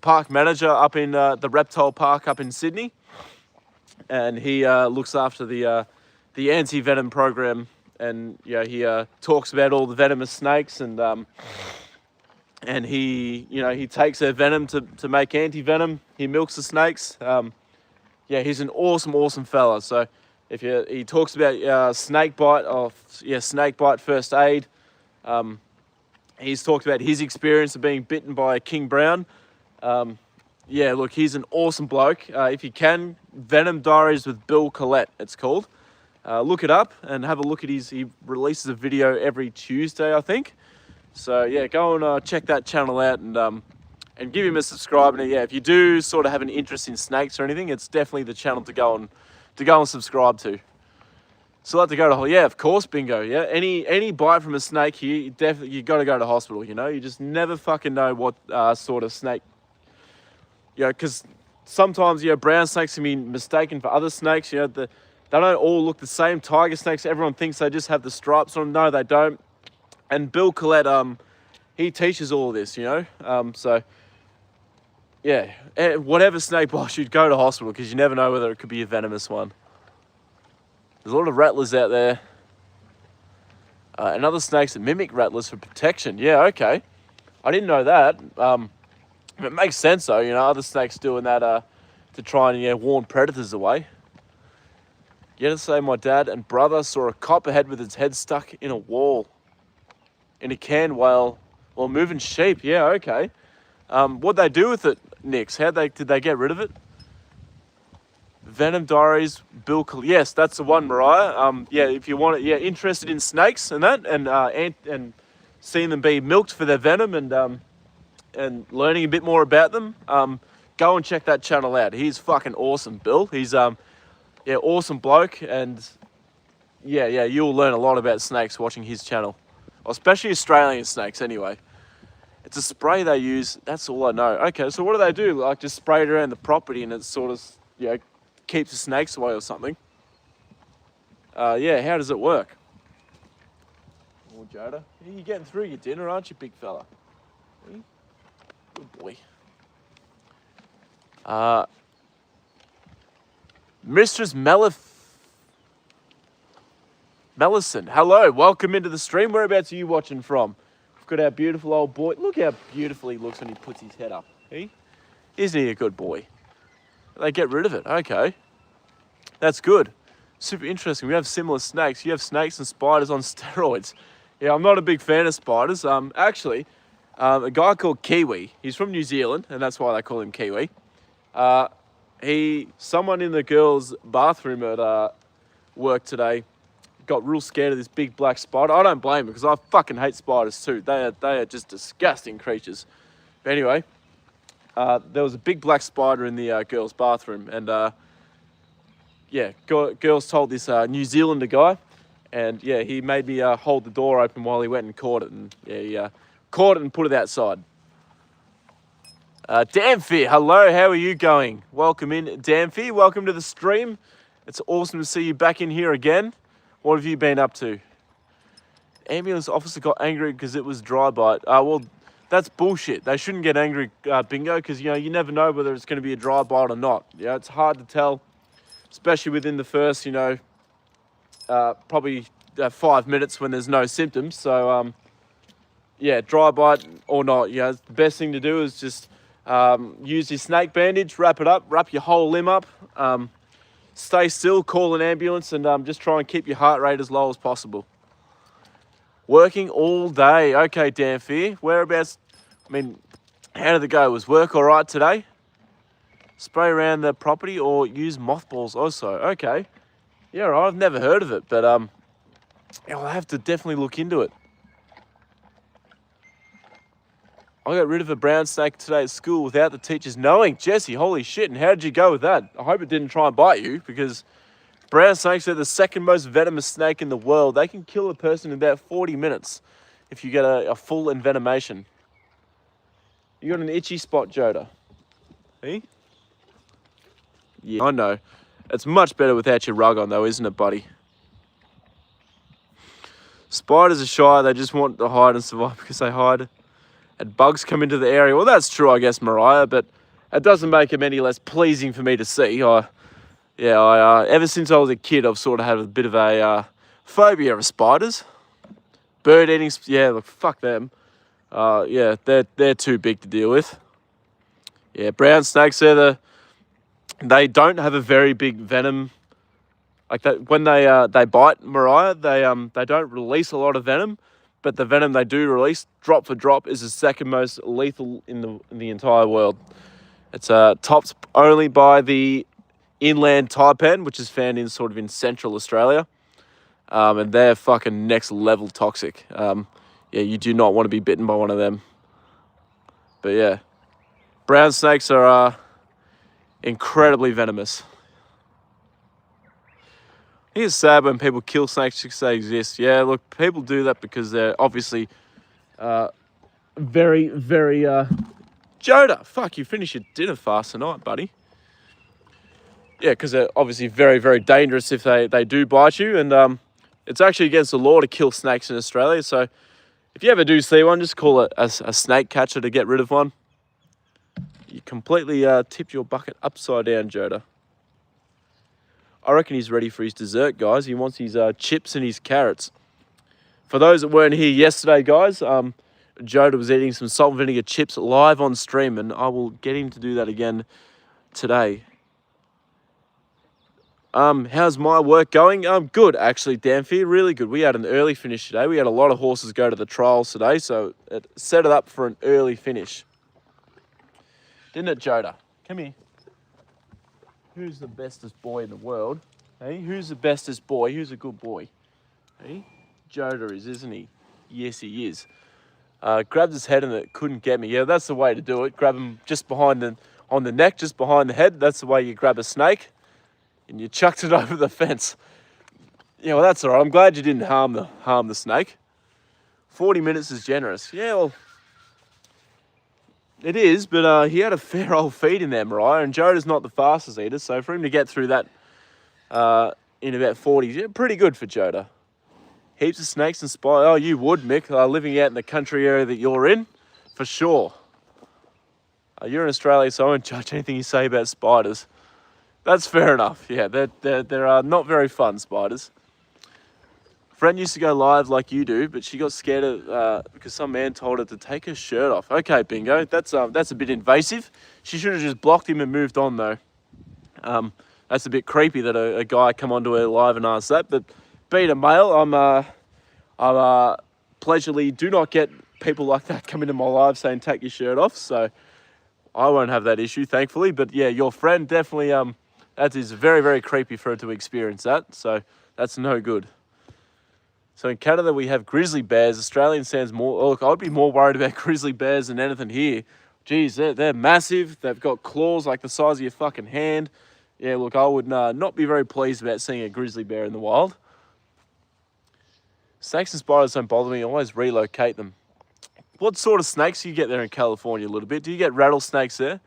park manager up in the reptile park up in Sydney, and he looks after the anti-venom program, and he talks about all the venomous snakes, and he takes their venom to make anti-venom. He milks the snakes. He's an awesome fella. So he talks about snake bite first aid. He's talked about his experience of being bitten by a king brown. Look, he's an awesome bloke. If you can, Venom Diaries with Bill Collette, it's called. Look it up and have a look at he releases a video every Tuesday, I think. So yeah, go and check that channel out and give him a subscribe. And if you do sort of have an interest in snakes or anything, it's definitely the channel to go and subscribe to. So like to go to of course, bingo. Yeah, any bite from a snake here, you got to go to hospital. You just never fucking know what sort of snake. Because sometimes brown snakes can be mistaken for other snakes. They don't all look the same. Tiger snakes, everyone thinks they just have the stripes on them. No, they don't. And Bill Collette, he teaches all of this, whatever snake bites you, go to hospital, because you never know whether it could be a venomous one. There's a lot of rattlers out there. And other snakes that mimic rattlers for protection. Yeah, okay. I didn't know that. It makes sense, though. Other snakes doing that to try and warn predators away. Yesterday, my dad and brother saw a copperhead with its head stuck in a wall. In a can while moving sheep. Yeah, okay. What'd they do with it, Nix? Did they get rid of it? Venom Diaries, Bill. Yes, that's the one, Mariah. If you want it, interested in snakes and that, and seeing them be milked for their venom and learning a bit more about them, go and check that channel out. He's fucking awesome, Bill. He's awesome bloke, and you'll learn a lot about snakes watching his channel. Especially Australian snakes, anyway. It's a spray they use. That's all I know. Okay, so what do they do? Like just spray it around the property, and it sort of keeps the snakes away or something. How does it work? Oh, Joda, you're getting through your dinner, aren't you, big fella? Good boy. Mistress Mellison, hello, welcome into the stream. Whereabouts are you watching from? We've got our beautiful old boy. Look how beautiful he looks when he puts his head up. Isn't he a good boy? They get rid of it. Okay. That's good. Super interesting. We have similar snakes. You have snakes and spiders on steroids. Yeah, I'm not a big fan of spiders. Actually, a guy called Kiwi. He's from New Zealand, and that's why they call him Kiwi. Someone in the girls' bathroom at work today got real scared of this big black spider. I don't blame him, because I fucking hate spiders too. They are just disgusting creatures. But anyway, there was a big black spider in the girls' bathroom, and girls told this New Zealander guy, and he made me hold the door open while he went and caught it, and he caught it and put it outside. Damphir, hello, how are you going? Welcome in, Damphir. Welcome to the stream. It's awesome to see you back in here again. What have you been up to? Ambulance officer got angry because it was dry bite. Well, that's bullshit. They shouldn't get angry, bingo, because you never know whether it's going to be a dry bite or not. It's hard to tell, especially within the first, probably 5 minutes when there's no symptoms. So, dry bite or not, the best thing to do is just use your snake bandage, wrap it up, wrap your whole limb up. Stay still, call an ambulance, and just try and keep your heart rate as low as possible. Working all day. Okay, Damphir. Whereabouts? How did it go? Was work all right today? Spray around the property or use mothballs also. Okay. Yeah, right, I've never heard of it, but I'll have to definitely look into it. I got rid of a brown snake today at school without the teachers knowing. Jesse, holy shit, and how did you go with that? I hope it didn't try and bite you, because brown snakes are the second most venomous snake in the world. They can kill a person in about 40 minutes if you get a full envenomation. You got an itchy spot, Joda. Hey? Yeah, I know. It's much better without your rug on though, isn't it, buddy? Spiders are shy. They just want to hide and survive because they hide. And bugs come into the area. Well, that's true, I guess, Mariah, but it doesn't make them any less pleasing for me to see. Ever since I was a kid, I've sort of had a bit of a phobia of spiders. Bird eating, yeah, look, fuck them. Yeah, they're too big to deal with. Yeah, brown snakes, they don't have a very big venom. Like that, when they bite, Mariah, they don't release a lot of venom, but the venom they do release, drop for drop, is the second most lethal in the entire world. It's topped only by the inland taipan, which is found in sort of in central Australia, and they're fucking next level toxic. Yeah, you do not want to be bitten by one of them. But yeah, brown snakes are incredibly venomous. I think it's sad when people kill snakes because they exist. Yeah, look, people do that because they're obviously very, very... Joda, fuck, you finish your dinner fast tonight, buddy. Yeah, because they're obviously very, very dangerous if they do bite you. And it's actually against the law to kill snakes in Australia. So if you ever do see one, just call it a snake catcher to get rid of one. You completely tipped your bucket upside down, Joda. I reckon he's ready for his dessert, guys. He wants his chips and his carrots. For those that weren't here yesterday, guys, Joda was eating some salt and vinegar chips live on stream, and I will get him to do that again today. How's my work going? Good, actually, Danfie, really good. We had an early finish today. We had a lot of horses go to the trials today, so it set it up for an early finish. Didn't it, Joda? Come here. Who's the bestest boy in the world? Hey, who's the bestest boy? Who's a good boy? Hey, Joda is, isn't he? Yes, he is. Grabbed his head and it couldn't get me. Yeah, that's the way to do it. Grab him just behind on the neck, just behind the head. That's the way you grab a snake. And you chucked it over the fence. Yeah, well, that's all right. I'm glad you didn't harm the snake. 40 minutes is generous. Yeah, well, it is, but he had a fair old feed in there, Mariah, and Joda's not the fastest eater, so for him to get through that in about 40, yeah, pretty good for Joda. Heaps of snakes and spiders. Oh, you would, Mick, living out in the country area that you're in, for sure. You're in Australia, so I won't judge anything you say about spiders. That's fair enough. Yeah, they're not very fun, spiders. Friend used to go live like you do, but she got scared of because some man told her to take her shirt off. Okay, Bingo, that's a bit invasive. She should have just blocked him and moved on, though. That's a bit creepy that a guy come onto her live and asked that. But being a male, I'm pleasurably do not get people like that come into my live saying take your shirt off. So I won't have that issue, thankfully. But yeah, your friend definitely that is very, very creepy for her to experience that. So that's no good. So in Canada, we have grizzly bears. Australian sounds more... Oh, look, I'd be more worried about grizzly bears than anything here. Geez, they're massive. They've got claws like the size of your fucking hand. Yeah, look, I would not be very pleased about seeing a grizzly bear in the wild. Snakes and spiders don't bother me. I always relocate them. What sort of snakes do you get there in California a little bit? Do you get rattlesnakes there?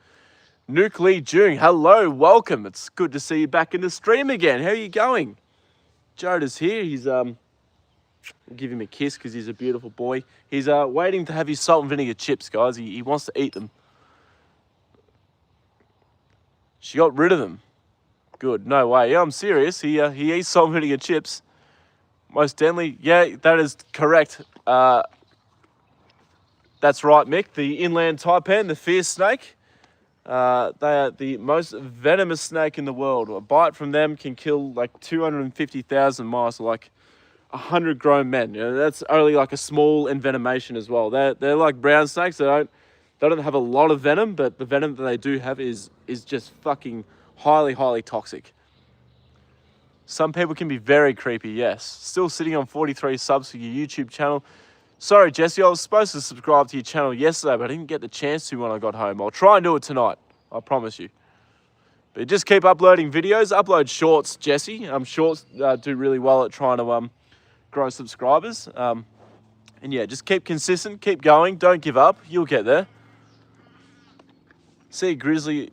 Nuke Lee Jung, hello, welcome. It's good to see you back in the stream again. How are you going? Joda's here. He's... give him a kiss because he's a beautiful boy. He's waiting to have his salt and vinegar chips, guys. He wants to eat them. She got rid of them. Good, no way. Yeah, I'm serious. He eats salt and vinegar chips. Most definitely. Yeah, that is correct. That's right, Mick. The inland taipan, the fierce snake. They are the most venomous snake in the world. A bite from them can kill like 250,000 mice, like 100 grown men. You know, that's only like a small envenomation as well. They're like brown snakes. They don't have a lot of venom, but the venom that they do have is just fucking highly, highly toxic. Some people can be very creepy, yes. Still sitting on 43 subs for your YouTube channel. Sorry, Jesse, I was supposed to subscribe to your channel yesterday, but I didn't get the chance to when I got home. I'll try and do it tonight, I promise you. But just keep uploading videos. Upload shorts, Jesse. Shorts do really well at trying to grow subscribers. And yeah, just keep consistent, keep going, don't give up. You'll get there. See a grizzly.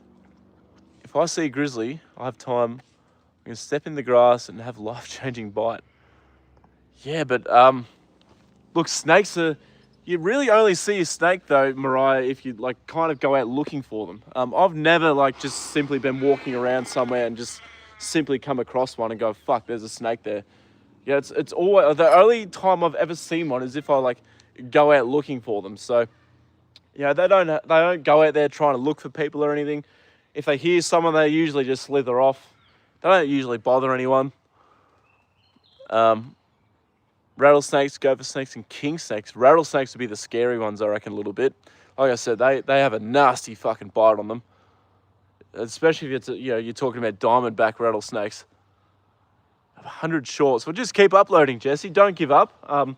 If I see a grizzly, I have time. I'm gonna step in the grass and have a life-changing bite. Yeah, but look, snakes are. You really only see a snake though, Mariah, if you like kind of go out looking for them. I've never like just simply been walking around somewhere and just simply come across one and go, fuck, there's a snake there. Yeah, it's always the only time I've ever seen one is if I like go out looking for them. So yeah, they don't go out there trying to look for people or anything. If they hear someone, they usually just slither off. They don't usually bother anyone. Rattlesnakes, gopher snakes, and king snakes. Rattlesnakes would be the scary ones, I reckon, a little bit. Like I said, they have a nasty fucking bite on them. Especially if it's, you're talking about diamondback rattlesnakes. 100 shorts. Well, just keep uploading, Jesse. Don't give up.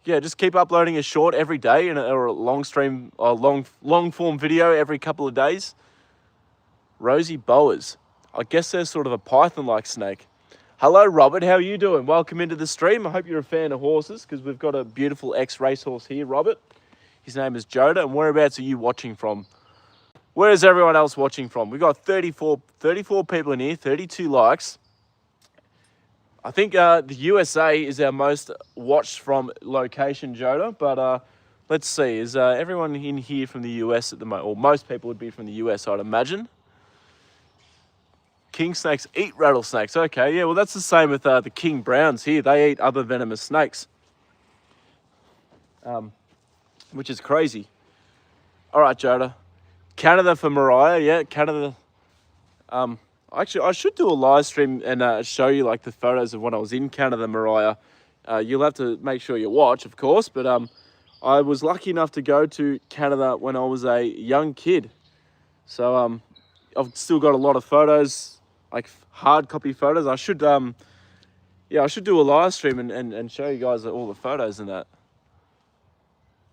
Yeah, just keep uploading a short every day or a long form video every couple of days. Rosy boas. I guess they're sort of a python-like snake. Hello, Robert. How are you doing? Welcome into the stream. I hope you're a fan of horses because we've got a beautiful ex-racehorse here, Robert. His name is Joda. And whereabouts are you watching from? Where is everyone else watching from? We've got 34 people in here, 32 likes. I think the USA is our most watched from location, Joda. But let's see. Is everyone in here from the US at the moment? Or most people would be from the US, I'd imagine. King snakes eat rattlesnakes. Okay, yeah, well, that's the same with the king browns here. They eat other venomous snakes, which is crazy. All right, Joda. Canada for Mariah, yeah, Canada. Actually, I should do a live stream and show you like the photos of when I was in Canada, Mariah. You'll have to make sure you watch, of course, but I was lucky enough to go to Canada when I was a young kid. So I've still got a lot of photos, like hard copy photos. I should I should do a live stream and show you guys all the photos in that.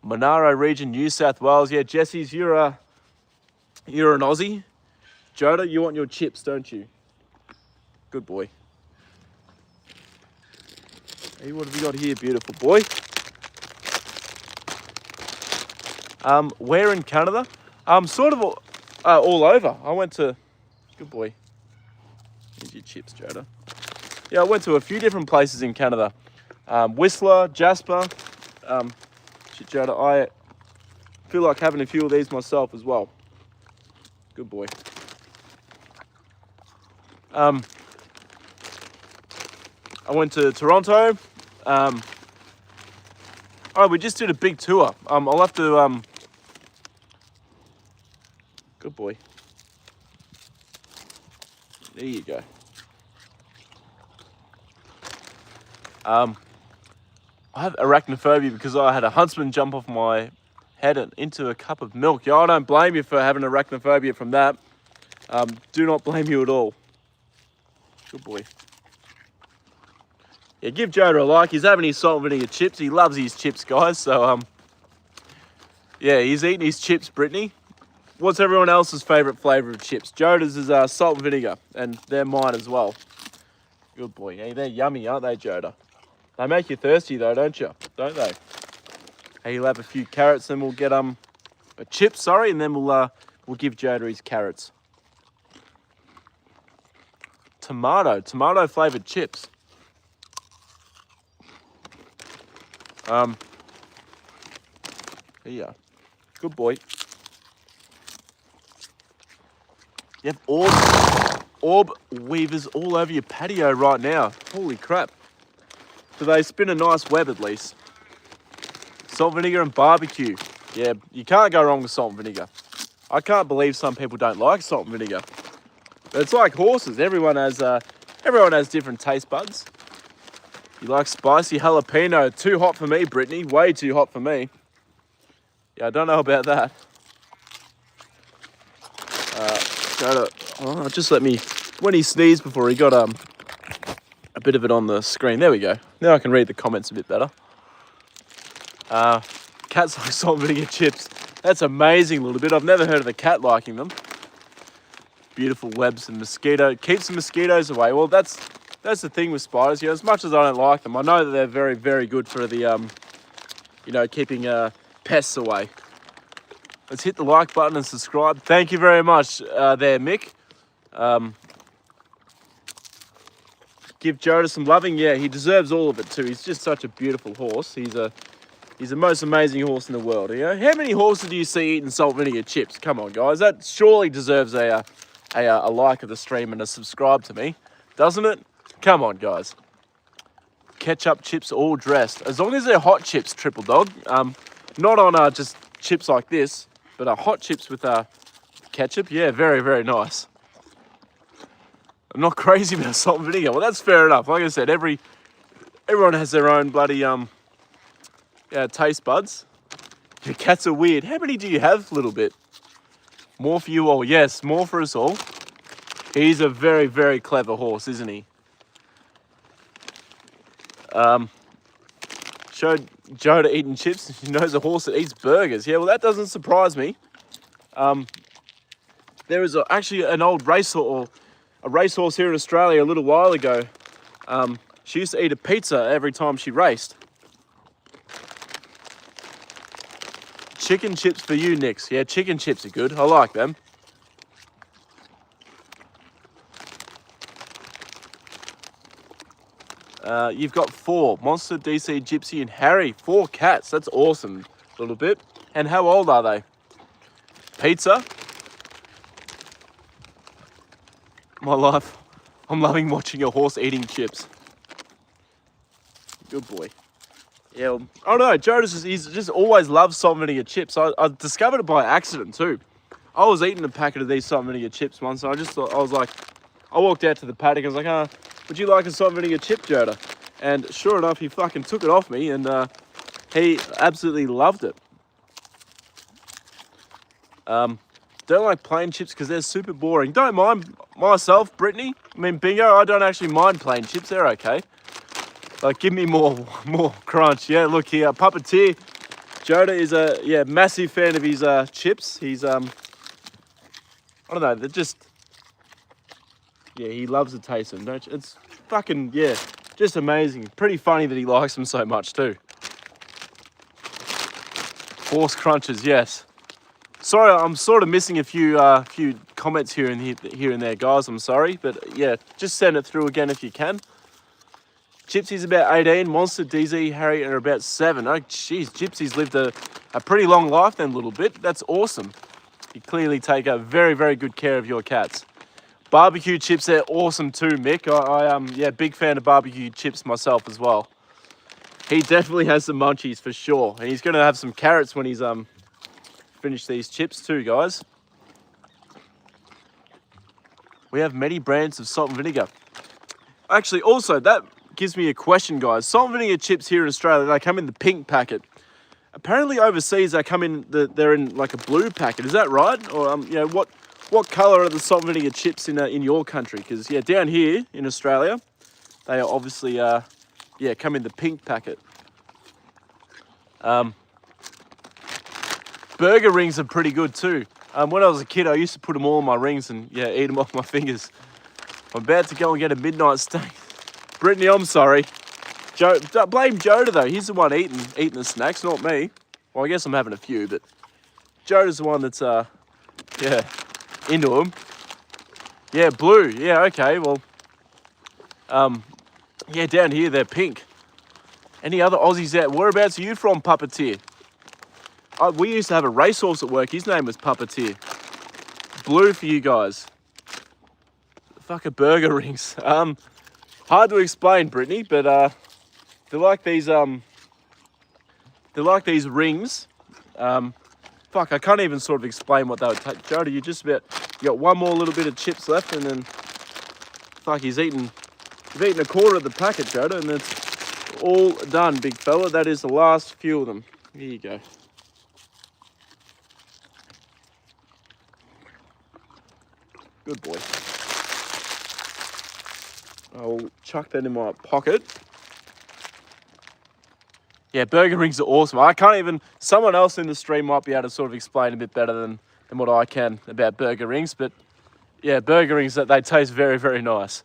Monaro region, New South Wales. Yeah, Jesse's, you're an Aussie. Joda, you want your chips, don't you? Good boy. Hey, what have you got here, beautiful boy? Where in Canada? Sort of all over. I went to... Good boy. Here's your chips, Joda. Yeah, I went to a few different places in Canada. Whistler, Jasper. Shit, Joda, I feel like having a few of these myself as well. Good boy. I went to Toronto. Oh, we just did a big tour. I'll have to... Good boy. There you go. I have arachnophobia because I had a huntsman jump off my head and into a cup of milk. Yeah, I don't blame you for having arachnophobia from that. Do not blame you at all. Good boy. Yeah, give Joda a like. He's having his salt and vinegar chips. He loves his chips, guys. So, yeah, he's eating his chips, Brittany. What's everyone else's favourite flavour of chips? Joda's is salt and vinegar, and they're mine as well. Good boy. Hey, they're yummy, aren't they, Joda? They make you thirsty, though, don't you? Don't they? Hey, you'll have a few carrots, then we'll get a chip, sorry, and then we'll give Joda his carrots. Tomato flavoured chips. Here you are. Good boy. You have orb weavers all over your patio right now. Holy crap. Do they spin a nice web at least? Salt, vinegar and barbecue. Yeah, you can't go wrong with salt and vinegar. I can't believe some people don't like salt and vinegar. But it's like horses. Everyone has different taste buds. You like spicy jalapeno. Too hot for me, Brittany. Way too hot for me. Yeah, I don't know about that. Just let me... When he sneezed before, he got a bit of it on the screen. There we go. Now I can read the comments a bit better. Cats like salt and vinegar chips. That's amazing a little bit. I've never heard of a cat liking them. Beautiful webs and mosquito. Keeps the mosquitoes away. Well, that's the thing with spiders. You know, as much as I don't like them, I know that they're very, very good for the, you know, keeping pests away. Let's hit the like button and subscribe. Thank you very much there, Mick. Give Joda some loving. Yeah, he deserves all of it too. He's just such a beautiful horse. He's the most amazing horse in the world. You know, how many horses do you see eating salt vinegar chips? Come on, guys. That surely deserves a like of the stream and a subscribe to me, doesn't it? Come on, guys. Ketchup chips all dressed. As long as they're hot chips, Triple Dog. Not on just chips like this, but hot chips with ketchup. Yeah, very, very nice. I'm not crazy about salt and vinegar. Well, that's fair enough. Like I said, everyone has their own bloody taste buds. Your cats are weird. How many do you have, little bit? More for you all. Yes, more for us all. He's a very, very clever horse, isn't he? Showed Joda eating chips. He knows a horse that eats burgers. Yeah, well, that doesn't surprise me. There was actually an old racehorse here in Australia a little while ago. She used to eat a pizza every time she raced. Chicken chips for you, Nix. Yeah, chicken chips are good. I like them. You've got 4. Monster, DC, Gypsy, and Harry. 4 cats. That's awesome. A little bit. And how old are they? Pizza. My life. I'm loving watching a horse eating chips. Good boy. Yeah, well, I don't know. Joda's he's just always loved salt and vinegar chips. I discovered it by accident too. I was eating a packet of these salt and vinegar chips once, and I just thought, I walked out to the paddock and was like, would you like a salt and vinegar chip, Joda? And sure enough, he fucking took it off me, and he absolutely loved it. Don't like plain chips because they're super boring. Don't mind myself, Brittany. I mean, Bingo, I don't actually mind plain chips. They're okay. Like, give me more crunch. Yeah, look here, Puppeteer. Joda is a massive fan of his chips. He's I don't know. They're just he loves the taste of them. Don't you? It's fucking just amazing. Pretty funny that he likes them so much too. Horse crunches, yes. Sorry, I'm sort of missing a few comments here and there, guys. I'm sorry, but yeah, just send it through again if you can. Gypsy's about 18, Monster, DZ, Harry are about 7. Oh, jeez, Gypsy's lived a pretty long life then, a little bit. That's awesome. You clearly take a very, very good care of your cats. Barbecue chips, they're awesome too, Mick. I big fan of barbecue chips myself as well. He definitely has some munchies for sure. And he's going to have some carrots when he's finished these chips too, guys. We have many brands of salt and vinegar. Actually, also, that gives me a question, guys. Salt and vinegar chips here in Australia, they come in the pink packet. Apparently overseas they come in they're in like a blue packet. Is that right? Or what colour are the salt and vinegar chips in your country? Because down here in Australia, they are obviously come in the pink packet. Burger rings are pretty good too. When I was a kid, I used to put them all in my rings and eat them off my fingers. I'm about to go and get a midnight steak. Brittany, I'm sorry. Blame Joda though. He's the one eating the snacks, not me. Well, I guess I'm having a few, but Joda's the one that's into them. Yeah, blue. Yeah, okay. Well, down here they're pink. Any other Aussies out? Whereabouts are you from, Puppeteer? We used to have a racehorse at work. His name was Puppeteer. Blue for you guys. Fucking burger rings. Hard to explain, Brittany, but they're like these rings. Fuck, I can't even sort of explain what they would take. Joda, you got one more little bit of chips left, and then fuck, you've eaten a quarter of the packet, Joda, and that's all done, big fella. That is the last few of them. Here you go. Good boy. I'll chuck that in my pocket. Yeah, burger rings are awesome. I can't even, someone else in the stream might be able to sort of explain a bit better than what I can about burger rings, but yeah, burger rings, that they taste very, very nice.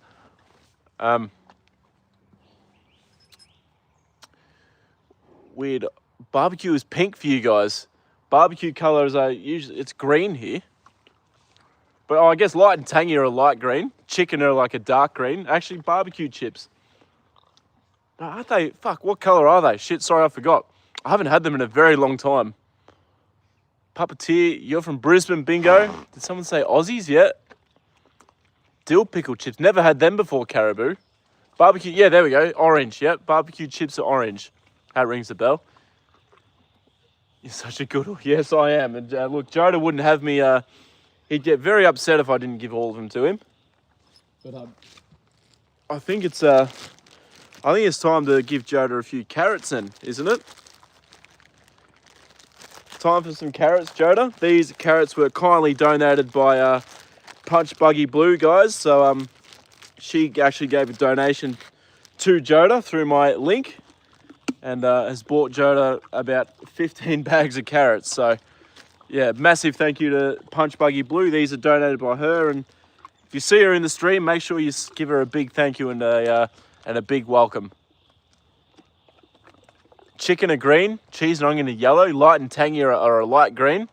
Weird. Barbecue is pink for you guys. Barbecue colours are usually, it's green here. But I guess light and tangy are a light green. Chicken are like a dark green. Actually, barbecue chips. Aren't they? Fuck, what colour are they? Shit, sorry, I forgot. I haven't had them in a very long time. Puppeteer, you're from Brisbane, bingo. Did someone say Aussies yet? Dill pickle chips. Never had them before, Caribou. Barbecue, yeah, there we go. Orange, yep. Barbecue chips are orange. That rings a bell. You're such a good one. Yes, I am. And look, Joda wouldn't have me, he'd get very upset if I didn't give all of them to him. But I think it's time to give Joda a few carrots then, isn't it? Time for some carrots, Joda. These carrots were kindly donated by Punch Buggy Blue, guys. So she actually gave a donation to Joda through my link and has bought Joda about 15 bags of carrots. So yeah, massive thank you to Punch Buggy Blue. These are donated by her, and if you see her in the stream, make sure you give her a big thank you and a big welcome. Chicken are green, cheese and onion are yellow, light and tangy are a light green.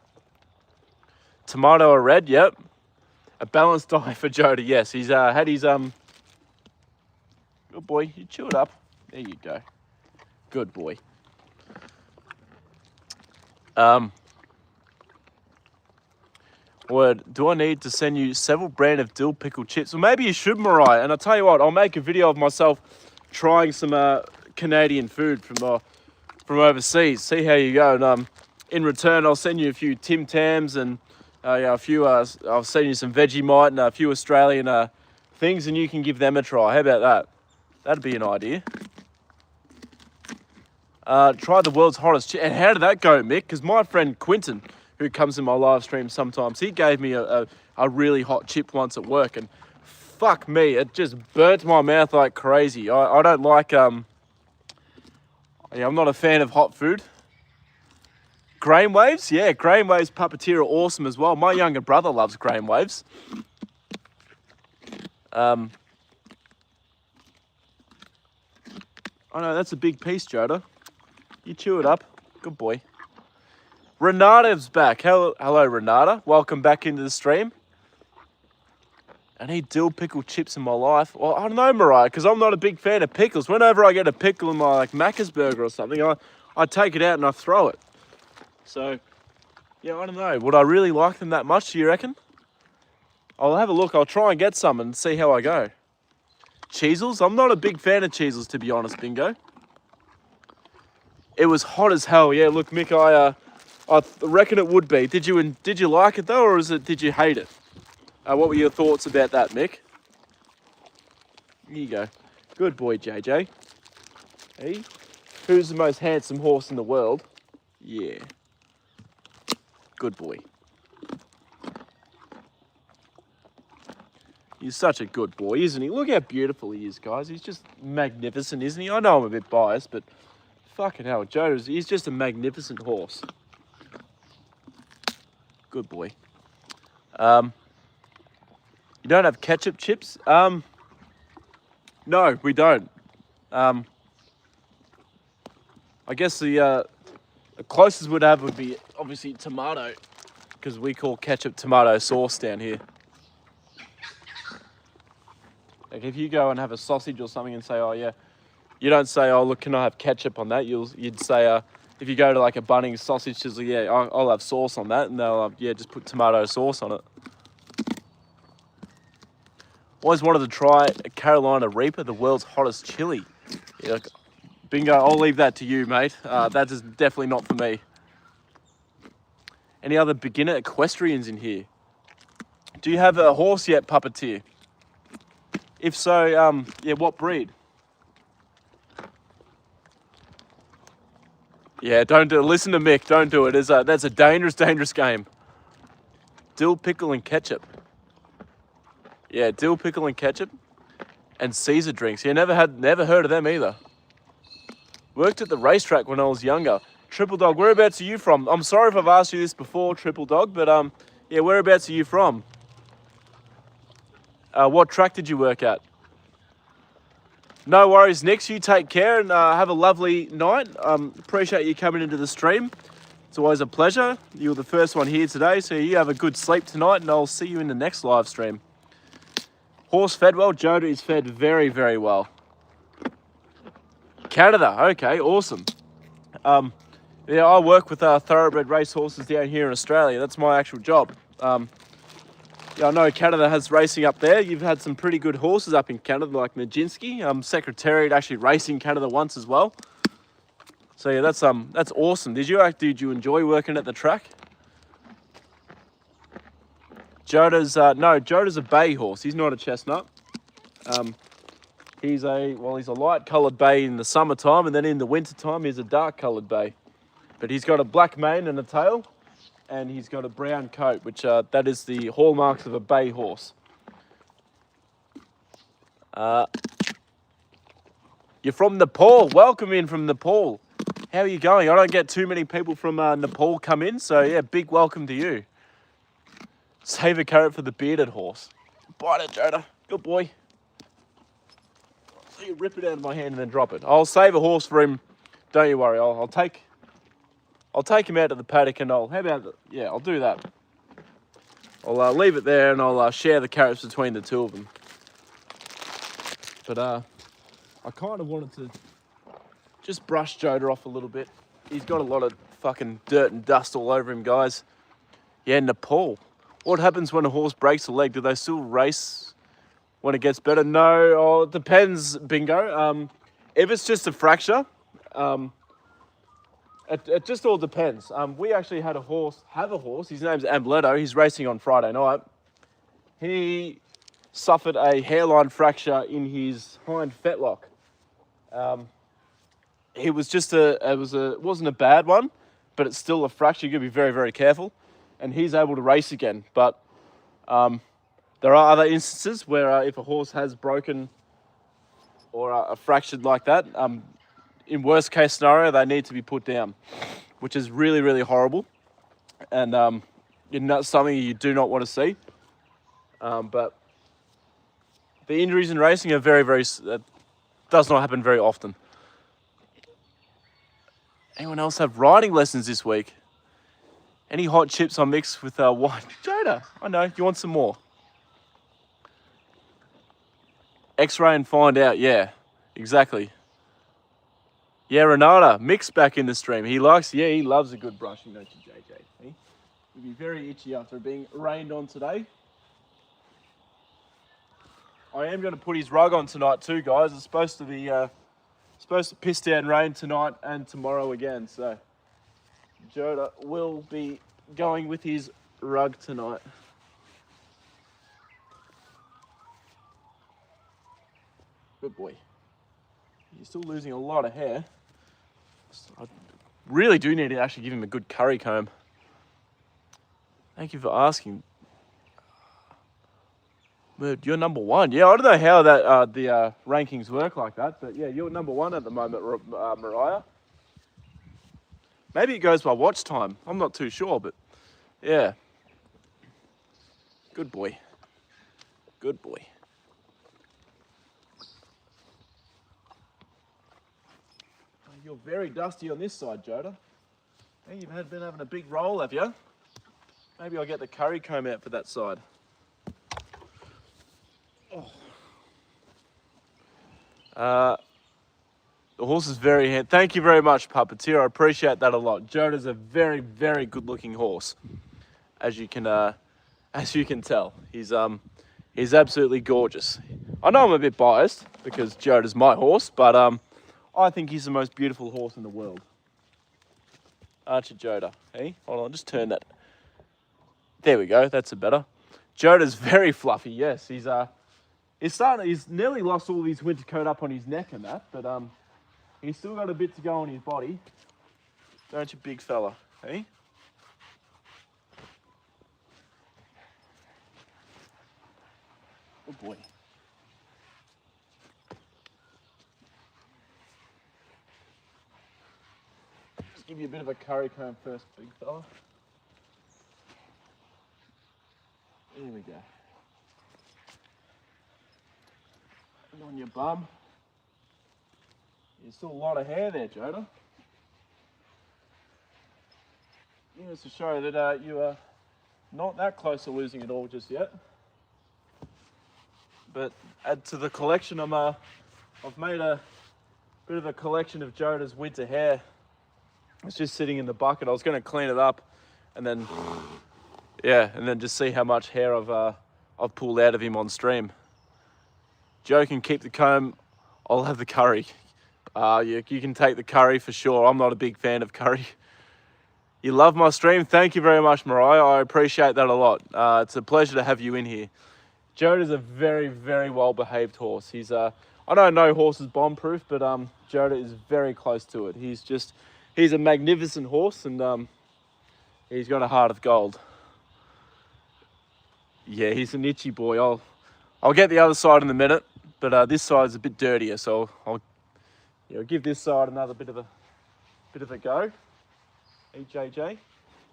Tomato are red, yep. A balanced diet for Joda, yes. He's had his, good boy, you chew it up. There you go. Good boy. Word, do I need to send you several brand of dill pickle chips? Well, maybe you should, Mariah. And I'll tell you what, I'll make a video of myself trying some Canadian food from overseas. See how you go. And in return, I'll send you a few Tim Tams and a few. I'll send you some Vegemite and a few Australian things, and you can give them a try. How about that? That'd be an idea. Try the world's hottest chip. And how did that go, Mick? Because my friend Quinton, who comes in my live stream sometimes, he gave me a really hot chip once at work, and fuck me, it just burnt my mouth like crazy. I don't like, I'm not a fan of hot food. Grain waves? Yeah, grain waves puppeteer are awesome as well. My younger brother loves grain waves. I know, that's a big piece, Joda. You chew it up. Good boy. Renata's back. Hello, Renata. Welcome back into the stream. I need dill pickle chips in my life. Well, I don't know, Mariah, because I'm not a big fan of pickles. Whenever I get a pickle in my Macca's burger or something, I take it out and I throw it. So, yeah, I don't know. Would I really like them that much, do you reckon? I'll have a look. I'll try and get some and see how I go. Cheezels? I'm not a big fan of cheezels, to be honest, Bingo. It was hot as hell. Yeah, look, Mick, I reckon it would be. Did you like it though, or did you hate it? What were your thoughts about that, Mick? Here you go. Good boy, JJ. Hey, who's the most handsome horse in the world? Yeah. Good boy. He's such a good boy, isn't he? Look how beautiful he is, guys. He's just magnificent, isn't he? I know I'm a bit biased, but fucking hell, he's just a magnificent horse. Good boy. You don't have ketchup chips? No, we don't. I guess the closest we'd have would be obviously tomato, because we call ketchup tomato sauce down here. Like if you go and have a sausage or something and say, oh yeah, you don't say, oh look, can I have ketchup on that? You'd say, if you go to like a Bunnings sausage sizzle, yeah, I'll have sauce on that, and they'll yeah, just put tomato sauce on it. Always wanted to try a Carolina Reaper, the world's hottest chili. Yeah, like, Bingo, I'll leave that to you, mate. That is definitely not for me. Any other beginner equestrians in here? Do you have a horse yet, puppeteer? If so, yeah, what breed? Yeah, don't do it. Listen to Mick, don't do it. That's a dangerous, dangerous game. Dill, pickle, and ketchup. Yeah, dill, pickle, and ketchup. And Caesar drinks. Yeah, never heard of them either. Worked at the racetrack when I was younger. Triple Dog, whereabouts are you from? I'm sorry if I've asked you this before, Triple Dog, but yeah, whereabouts are you from? What track did you work at? No worries, Nix. You take care and have a lovely night. Appreciate you coming into the stream. It's always a pleasure. You were the first one here today, so you have a good sleep tonight, and I'll see you in the next live stream. Horse fed well. Joda is fed very, very well. Canada. Okay, awesome. Yeah, I work with thoroughbred racehorses down here in Australia. That's my actual job. Yeah, I know Canada has racing up there. You've had some pretty good horses up in Canada, like Nijinsky. Secretariat actually raced in Canada once as well. So yeah, that's awesome. Did you enjoy working at the track? Joda's Joda's a bay horse. He's not a chestnut. He's a light coloured bay in the summertime, and then in the wintertime he's a dark coloured bay. But he's got a black mane and a tail, and he's got a brown coat, which that is the hallmarks of a bay horse. You're from Nepal. Welcome in from Nepal. How are you going? I don't get too many people from Nepal come in, so yeah, big welcome to you. Save a carrot for the bearded horse. Bite it, Joda. Good boy. So you rip it out of my hand and then drop it. I'll save a horse for him. Don't you worry. I'll take him out to the paddock and I'll do that. I'll leave it there and I'll share the carrots between the two of them. But I kind of wanted to just brush Joda off a little bit. He's got a lot of fucking dirt and dust all over him, guys. Yeah, Nepal. What happens when a horse breaks a leg? Do they still race when it gets better? No, it depends, Bingo. If it's just a fracture, it just all depends. We actually have a horse. His name's Ambletto. He's racing on Friday night. He suffered a hairline fracture in his hind fetlock. It wasn't a bad one, but it's still a fracture. You got to be very, very careful. And he's able to race again. But there are other instances where if a horse has broken or fractured like that, in worst case scenario, they need to be put down, which is really, really horrible. And something you do not want to see. But the injuries in racing are very, very, does not happen very often. Anyone else have riding lessons this week? Any hot chips I mix with wine? Joda, I know, you want some more? X-ray and find out, yeah, exactly. Yeah, Renata, Mick's back in the stream. He loves a good brushing, don't you, JJ? He'll be very itchy after being rained on today. I am going to put his rug on tonight too, guys. It's supposed to piss down rain tonight and tomorrow again, so Joda will be going with his rug tonight. Good boy. You're still losing a lot of hair. I really do need to actually give him a good curry comb. Thank you for asking. You're number one. Yeah, I don't know how that the rankings work like that, but yeah, you're number one at the moment, Mariah. Maybe it goes by watch time. I'm not too sure, but yeah. Good boy. Good boy. You're very dusty on this side, Joda. Hey, you've been having a big roll, have you? Maybe I'll get the curry comb out for that side. Oh. The horse is very handsome. Thank you very much, Puppeteer. I appreciate that a lot. Joda's a very, very good-looking horse, as you can tell. He's absolutely gorgeous. I know I'm a bit biased because Joda's my horse, but I think he's the most beautiful horse in the world. Aren't you, Joda? Hey, hold on, just turn that. There we go. That's a better. Joda's very fluffy. Yes, he's nearly lost all his winter coat up on his neck and that, but he's still got a bit to go on his body. Don't you, big fella? Hey? Good boy. give you a bit of a curry comb first, big fella. There we go. And on your bum. There's still a lot of hair there, Joda. Just to show that you are not that close to losing it all just yet. But add to the collection, I've made a bit of a collection of Joda's winter hair. It's just sitting in the bucket. I was going to clean it up, and then just see how much hair I've pulled out of him on stream. Joe can keep the comb. I'll have the curry. You can take the curry for sure. I'm not a big fan of curry. You love my stream. Thank you very much, Mariah. I appreciate that a lot. It's a pleasure to have you in here. Joda's a very, very well-behaved horse. He's I don't know horses bomb-proof, but Joda is very close to it. He's a magnificent horse, and he's got a heart of gold. Yeah, he's an itchy boy. I'll get the other side in a minute, but this side's a bit dirtier, so I'll give this side another bit of a go. JJ,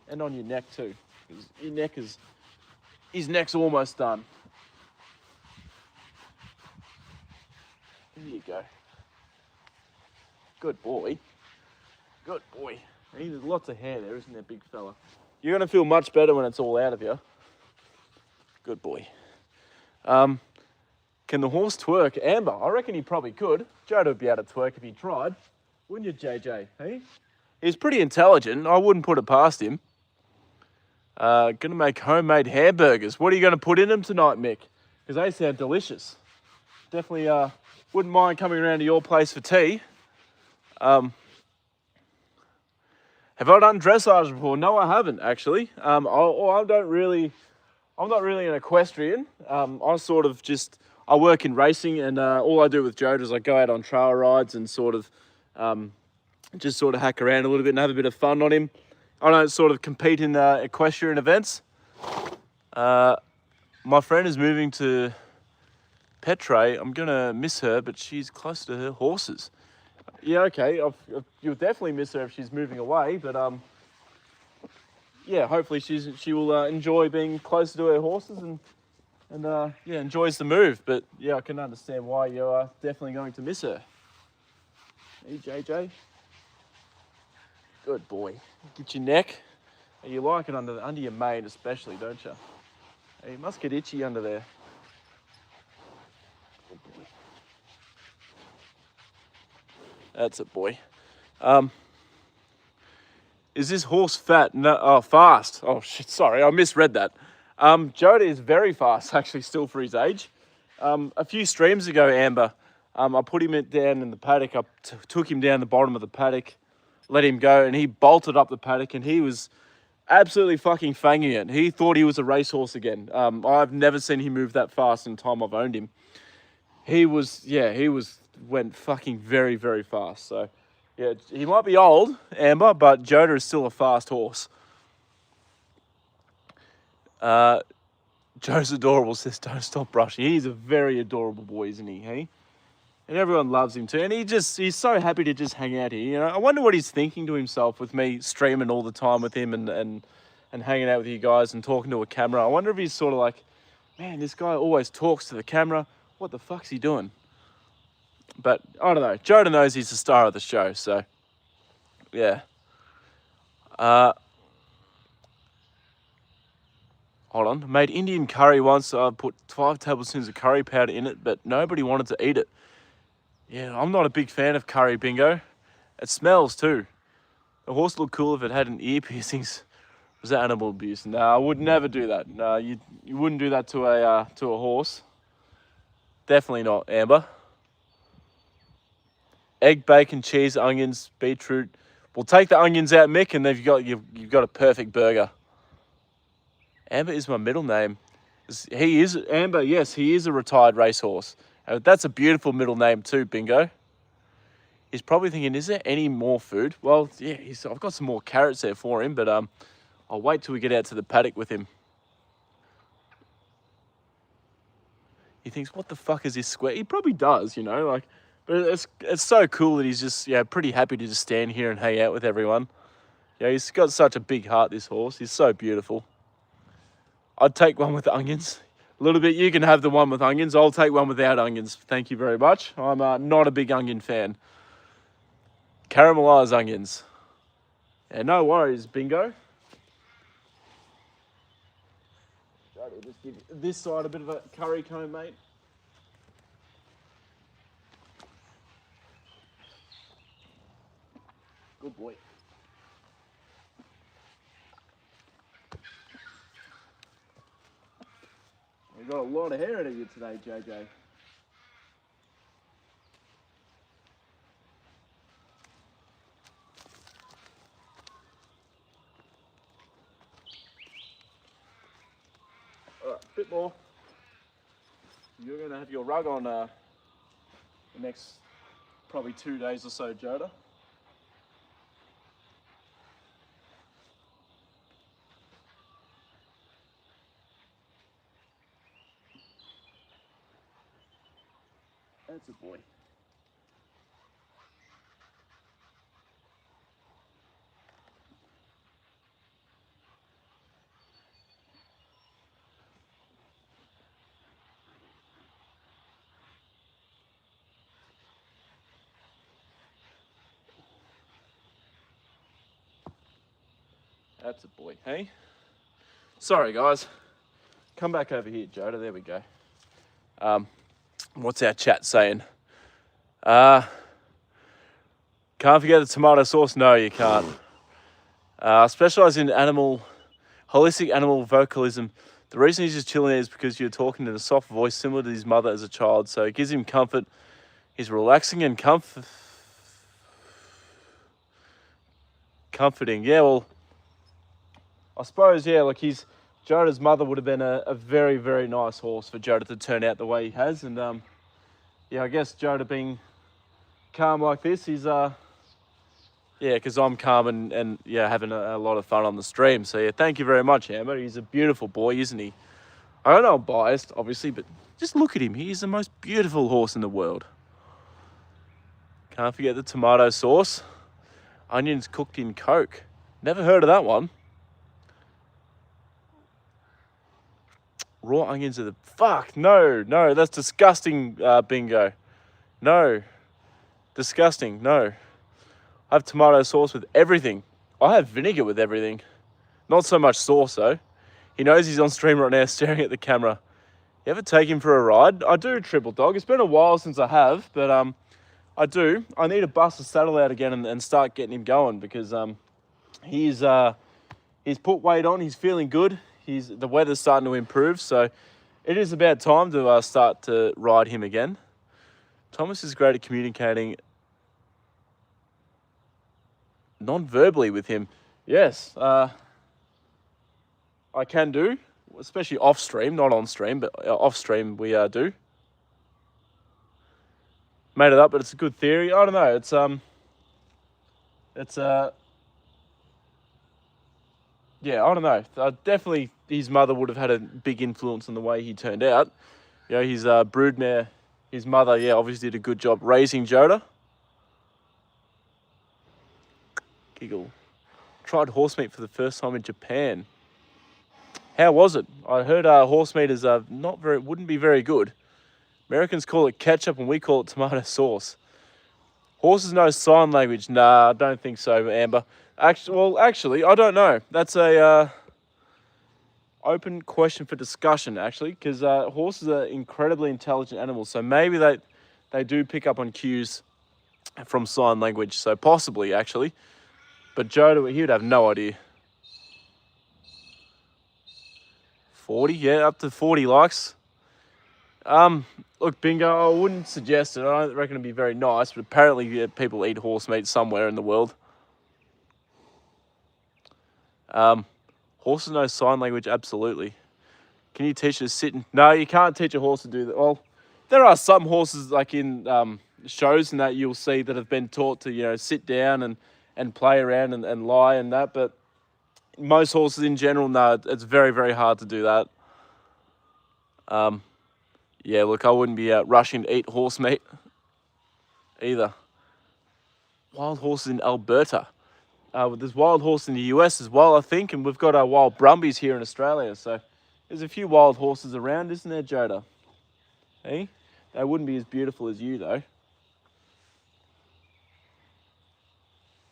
and on your neck too. His neck's almost done. There you go. Good boy. Good boy. There's lots of hair there, isn't there, big fella? You're going to feel much better when it's all out of you. Good boy. Can the horse twerk? Amber, I reckon he probably could. Joda would be able to twerk if he tried. Wouldn't you, JJ? Hey? He's pretty intelligent. I wouldn't put it past him. Gonna make homemade hamburgers. What are you going to put in them tonight, Mick? Because they sound delicious. Definitely wouldn't mind coming around to your place for tea. Have I done dressage before? No, I haven't actually. I'm not really an equestrian. I work in racing, and all I do with Joda is I go out on trail rides and sort of hack around a little bit and have a bit of fun on him. I don't sort of compete in equestrian events. My friend is moving to Petre. I'm gonna miss her, but she's close to her horses. Yeah, okay. You'll definitely miss her if she's moving away, but yeah, hopefully she will enjoy being closer to her horses and enjoys the move. But yeah, I can understand why you are definitely going to miss her. Hey, JJ. Good boy. Get your neck. You like it under your mane especially, don't you? Hey, you must get itchy under there. Good boy. That's it, boy. Is this horse fat? No, fast. Oh shit, sorry, I misread that. Joda is very fast, actually, still for his age. A few streams ago, Amber, I put him down in the paddock. I took him down the bottom of the paddock, let him go, and he bolted up the paddock, and he was absolutely fucking fanging it. He thought he was a racehorse again. I've never seen him move that fast in the time I've owned him. He went fucking very, very fast. So, yeah, he might be old, Amber, but Joda is still a fast horse. Joe's adorable, says don't stop brushing. He's a very adorable boy, isn't he, hey? And everyone loves him too. And he's so happy to just hang out here. You know, I wonder what he's thinking to himself with me streaming all the time with him and hanging out with you guys and talking to a camera. I wonder if he's sort of like, man, this guy always talks to the camera. What the fuck's he doing? But I don't know. Joda knows he's the star of the show, so yeah. Hold on. I made Indian curry once. I put 5 tablespoons of curry powder in it, but nobody wanted to eat it. Yeah, I'm not a big fan of curry, Bingo. It smells too. The horse looked cool if it had an ear piercings. Was that animal abuse? No, I would never do that. No, you wouldn't do that to a horse. Definitely not, Amber. Egg, bacon, cheese, onions, beetroot. We'll take the onions out, Mick, and then you've got a perfect burger. Amber is my middle name. He is Amber. Yes, he is a retired racehorse. That's a beautiful middle name too, Bingo. He's probably thinking, is there any more food? Well, yeah, I've got some more carrots there for him, but I'll wait till we get out to the paddock with him. He thinks, what the fuck is this square? He probably does, you know, like, but it's so cool that he's just, yeah, pretty happy to just stand here and hang out with everyone. Yeah, he's got such a big heart, this horse. He's so beautiful. I'd take one with onions. A little bit, you can have the one with onions. I'll take one without onions. Thank you very much. I'm not a big onion fan. Caramelized onions. Yeah, no worries, Bingo. Just give this side a bit of a curry comb, mate. Good boy. You've got a lot of hair out of you today, JJ. All right, a bit more. You're going to have your rug on the next probably 2 days or so, Joda. That's a boy. That's a boy, hey? Sorry, guys. Come back over here, Joda. There we go. What's our chat saying? Can't forget the tomato sauce. No, you can't. Specialise in holistic animal vocalism. The reason he's just chilling is because you're talking in a soft voice similar to his mother as a child. So it gives him comfort. He's relaxing and comforting. Yeah, well, I suppose, yeah, like Joda's mother would have been a very, very nice horse for Joda to turn out the way he has. And yeah, I guess Joda being calm like this, he's yeah, because I'm calm and yeah, having a lot of fun on the stream. So yeah, thank you very much, Amber. He's a beautiful boy, isn't he? I don't know, I'm biased, obviously, but just look at him. He's the most beautiful horse in the world. Can't forget the tomato sauce. Onions cooked in Coke. Never heard of that one. Raw onions are the... Fuck, no, that's disgusting, Bingo. No, disgusting, no. I have tomato sauce with everything. I have vinegar with everything. Not so much sauce, though. He knows he's on stream right now, staring at the camera. You ever take him for a ride? I do, Triple Dog. It's been a while since I have, but I do. I need to bust the saddle out again and start getting him going because he's put weight on. He's feeling good. The weather's starting to improve, so it is about time to start to ride him again. Thomas is great at communicating non-verbally with him. Yes, I can do, especially off stream, not on stream, but off stream we do. Made it up, but it's a good theory. I don't know. Yeah, I don't know. Definitely his mother would have had a big influence on the way he turned out. You know, his broodmare, his mother, yeah, obviously did a good job raising Joda. Giggle. Tried horse meat for the first time in Japan. How was it? I heard horse meat is wouldn't be very good. Americans call it ketchup and we call it tomato sauce. Horses know sign language? Nah, I don't think so, Amber. Actually, I don't know. That's a open question for discussion, actually, because horses are incredibly intelligent animals. So maybe they do pick up on cues from sign language. So possibly, actually. But Joda, he would have no idea. 40, yeah, up to 40 likes. Look, Bingo, I wouldn't suggest it. I don't reckon it'd be very nice, but apparently yeah, people eat horse meat somewhere in the world. Horses know sign language, absolutely. Can you teach it to sit? No, you can't teach a horse to do that. Well, there are some horses like in shows and that you'll see that have been taught to, you know, sit down and play around and lie and that, but most horses in general, no, it's very, very hard to do that. Yeah, look, I wouldn't be rushing to eat horse meat either. Wild horses in Alberta. There's wild horse in the US as well, I think, and we've got our wild brumbies here in Australia. So there's a few wild horses around, isn't there, Joda? Hey, they wouldn't be as beautiful as you, though.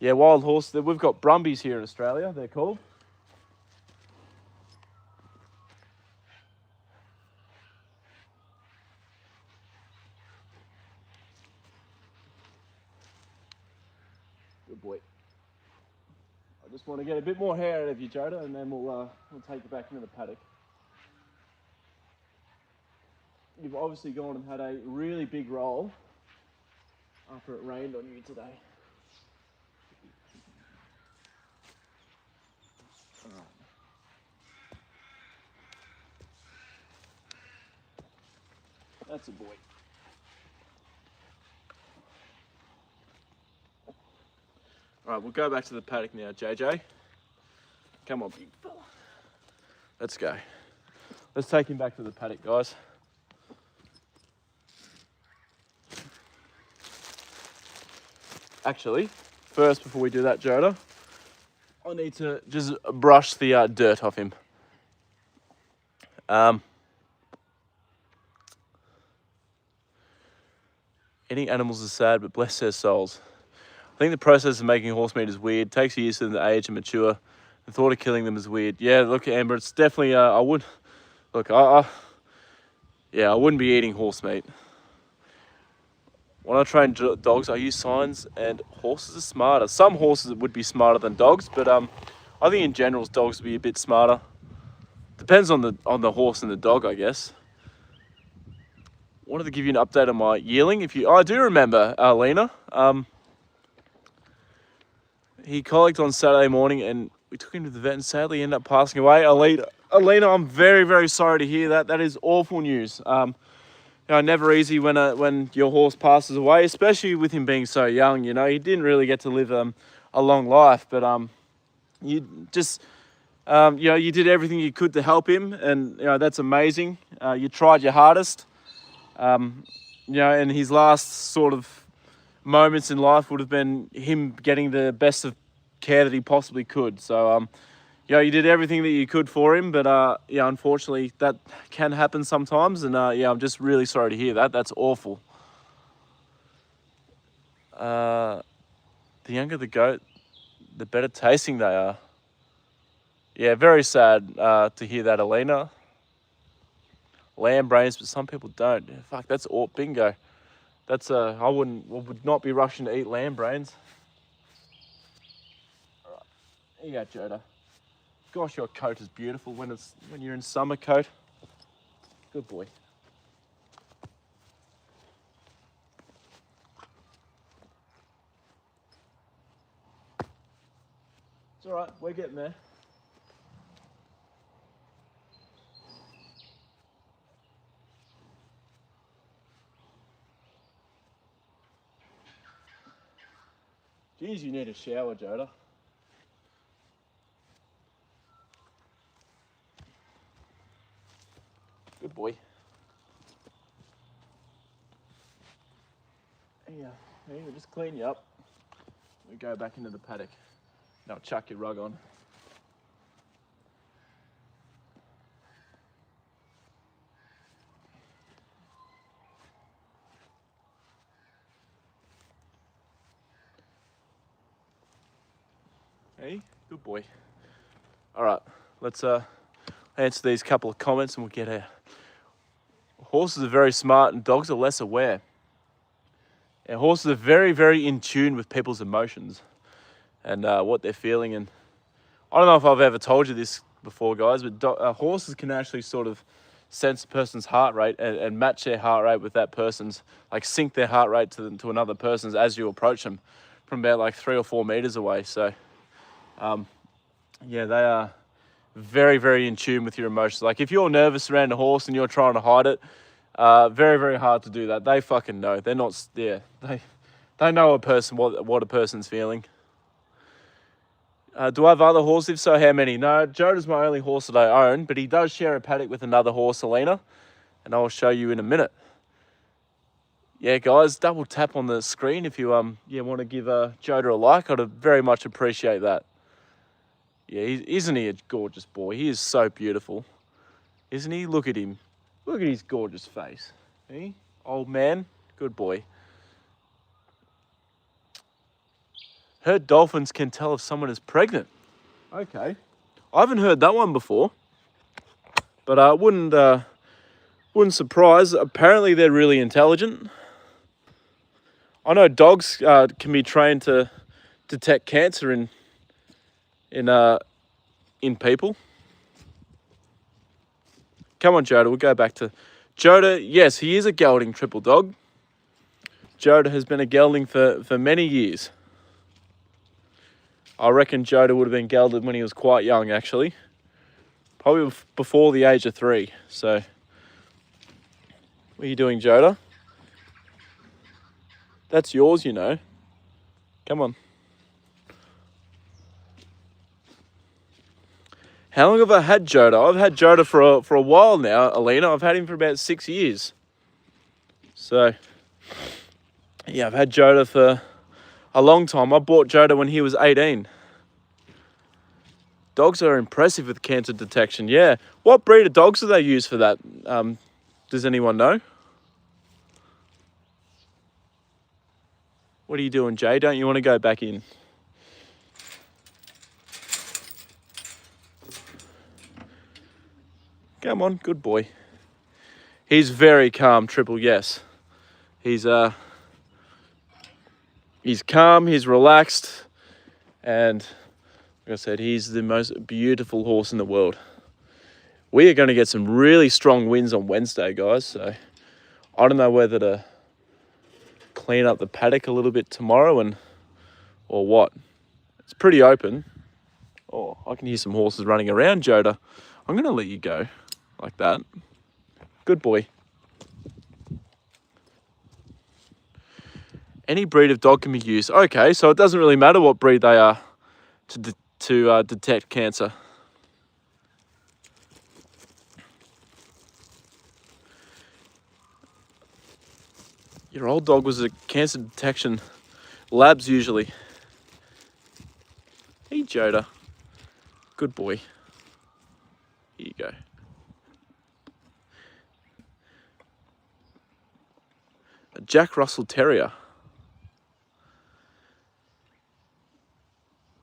Yeah, wild horse. We've got brumbies here in Australia. They're called. Good boy. I just want to get a bit more hair out of you, Joda, and then we'll take you back into the paddock. You've obviously gone and had a really big roll after it rained on you today. All right. That's a boy. All right, we'll go back to the paddock now, JJ. Come on, big fella. Let's go. Let's take him back to the paddock, guys. Actually, first, before we do that, Joda, I need to just brush the dirt off him. Eating animals is sad, but bless their souls. I think the process of making horse meat is weird. It takes years for them to age and mature. The thought of killing them is weird. Yeah, look, Amber, it's definitely, I wouldn't be eating horse meat. When I train dogs, I use signs, and horses are smarter. Some horses would be smarter than dogs, but I think in general, dogs would be a bit smarter. Depends on the horse and the dog, I guess. Wanted to give you an update on my yearling. I do remember Lena. He colicked on Saturday morning, and we took him to the vet, and sadly ended up passing away. Alina, I'm very, very sorry to hear that. That is awful news. Never easy when your horse passes away, especially with him being so young. You didn't really get to live a long life, but you did everything you could to help him, and that's amazing. You tried your hardest. And his last sort of moments in life would have been him getting the best of care that he possibly could. So, you did everything that you could for him, but unfortunately that can happen sometimes. And I'm just really sorry to hear that. That's awful. The younger the goat, the better tasting they are. Yeah, very sad to hear that, Alina. Lamb brains, but some people don't. Fuck, that's all bingo. That's I would not be rushing to eat lamb brains. All right, here you go, Joda. Gosh, your coat is beautiful when you're in summer coat. Good boy. It's all right. We're getting there. Geez, you need a shower, Joda. Good boy. Yeah, we'll just clean you up. We go back into the paddock. Now chuck your rug on. Hey, good boy. All right, let's answer these couple of comments and we'll get out. Horses are very smart and dogs are less aware. And horses are very, very in tune with people's emotions and what they're feeling. And I don't know if I've ever told you this before, guys, but horses can actually sort of sense a person's heart rate and match their heart rate with that person's, like sync their heart rate to another person's as you approach them from about like 3 or 4 meters away. So they are very, very in tune with your emotions. Like if you're nervous around a horse and you're trying to hide it, very, very hard to do that. They fucking know. They're not, they know a person, what a person's feeling. Do I have other horses? If so, how many? No, Joda's my only horse that I own, but he does share a paddock with another horse, Alina, and I'll show you in a minute. Yeah, guys, double tap on the screen if you want to give Joda a like. I'd very much appreciate that. Yeah, isn't he a gorgeous boy? He is so beautiful, isn't he? Look at him. Look at his gorgeous face. Hey, old man, good boy. Heard dolphins can tell if someone is pregnant. Okay, I haven't heard that one before, but I wouldn't surprise. Apparently, they're really intelligent. I know dogs can be trained to detect cancer in people. Come on, Joda, we'll go back to Joda. Yes, he is a gelding triple dog. Joda has been a gelding for many years. I reckon Joda would have been gelded when he was quite young, actually. Probably before the age of 3. So, what are you doing, Joda? That's yours, you know. Come on. How long have I had Joda? I've had Joda for a while now, Alina. I've had him for about 6 years. So, yeah, I've had Joda for a long time. I bought Joda when he was 18. Dogs are impressive with cancer detection. Yeah. What breed of dogs do they use for that? Does anyone know? What are you doing, Jay? Don't you want to go back in? Come on, good boy. He's very calm, Triple, yes. He's calm, he's relaxed, and like I said, he's the most beautiful horse in the world. We are going to get some really strong winds on Wednesday, guys, so I don't know whether to clean up the paddock a little bit tomorrow or what. It's pretty open. Oh, I can hear some horses running around, Joda. I'm going to let you go like that. Good boy. Any breed of dog can be used. Okay, so it doesn't really matter what breed they are to detect cancer. Your old dog was a cancer detection labs usually. Hey, Joda. Good boy. Here you go. A Jack Russell Terrier.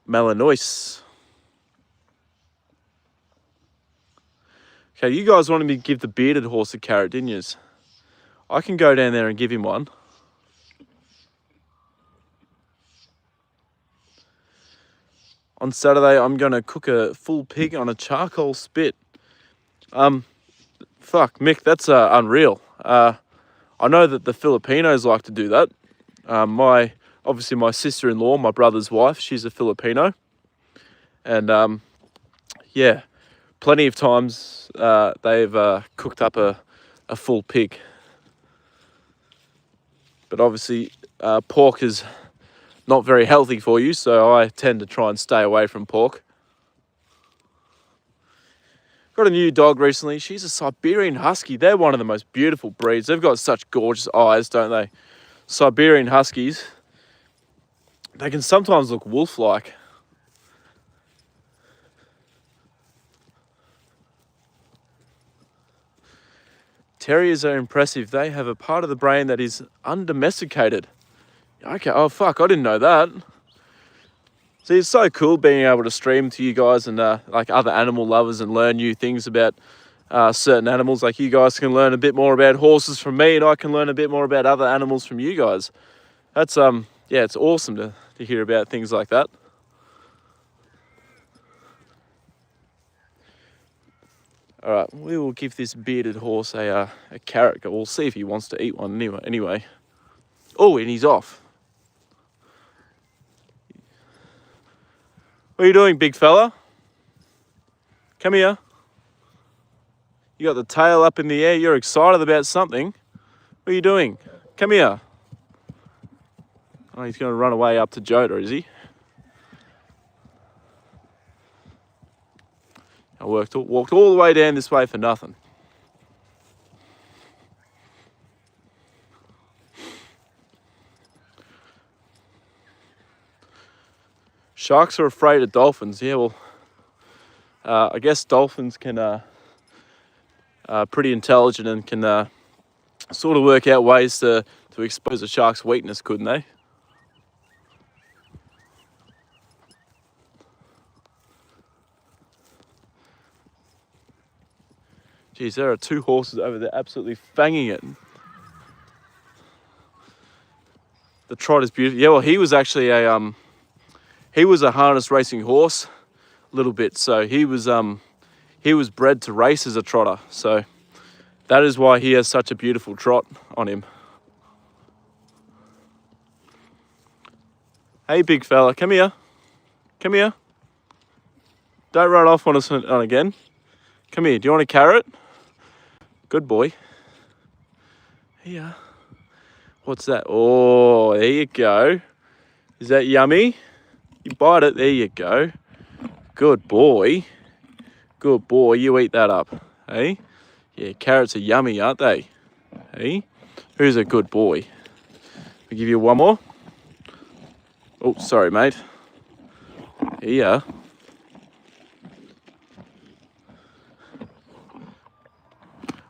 Malinois. Okay, you guys wanted me to give the bearded horse a carrot, didn't you? I can go down there and give him one. On Saturday, I'm going to cook a full pig on a charcoal spit. Fuck, Mick, that's unreal. I know that the Filipinos like to do that. Obviously my sister-in-law, my brother's wife, she's a Filipino. And yeah, plenty of times they've cooked up a full pig. But obviously pork is not very healthy for you, so I tend to try and stay away from pork. Got a new dog recently. She's a Siberian Husky. They're one of the most beautiful breeds. They've got such gorgeous eyes, don't they? Siberian Huskies. They can sometimes look wolf-like. Terriers are impressive. They have a part of the brain that is undomesticated. Okay, oh fuck, I didn't know that. See, it's so cool being able to stream to you guys and like other animal lovers and learn new things about certain animals. Like you guys can learn a bit more about horses from me, and I can learn a bit more about other animals from you guys. That's yeah, it's awesome to hear about things like that. All right, we will give this bearded horse a carrot. We'll see if he wants to eat one anyway. Oh, and he's off. What are you doing, big fella? Come here. You got the tail up in the air. You're excited about something. What are you doing? Come here. Oh, he's going to run away up to Joda, is he? I walked all the way down this way for nothing. Sharks are afraid of dolphins. Yeah, well, I guess dolphins can pretty intelligent and can sort of work out ways to expose a shark's weakness, couldn't they? Geez, there are two horses over there absolutely fanging it. The trot is beautiful. Yeah, well, he was actually a harness racing horse, a little bit. So he was bred to race as a trotter. So that is why he has such a beautiful trot on him. Hey, big fella, come here. Come here. Don't run off on us on again. Come here. Do you want a carrot? Good boy. Here. What's that? Oh, there you go. Is that yummy? You bite it. There you go. Good boy. Good boy. You eat that up. Hey? Yeah, carrots are yummy, aren't they? Hey? Who's a good boy? I'll give you one more. Oh, sorry, mate. Here.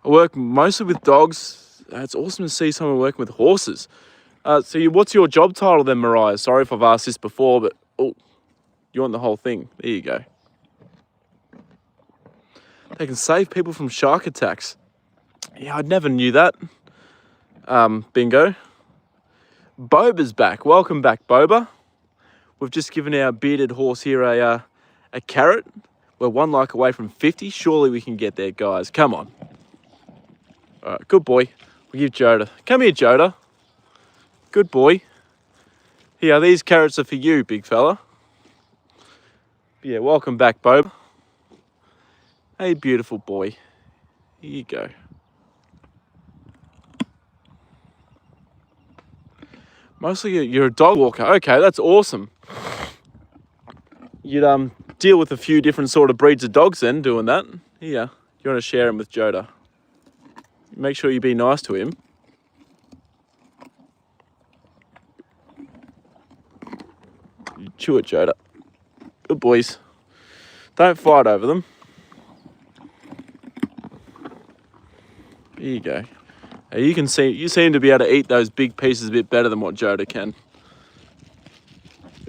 I work mostly with dogs. It's awesome to see someone working with horses. What's your job title then, Mariah? Sorry if I've asked this before, but you want the whole thing. There you go. They can save people from shark attacks. Yeah, I never knew that. Bingo. Boba's back. Welcome back, Boba. We've just given our bearded horse here a carrot. We're one like away from 50. Surely we can get there, guys. Come on. All right, good boy. We'll give Joda. Come here, Joda. Good boy. Here, these carrots are for you, big fella. Yeah, welcome back, Boba. Hey, beautiful boy. Here you go. Mostly you're a dog walker. Okay, that's awesome. You'd deal with a few different sort of breeds of dogs then, doing that. Here, you want to share him with Joda. Make sure you be nice to him. You chew it, Joda. Good boys. Don't fight over them. There you go. You seem to be able to eat those big pieces a bit better than what Joda can.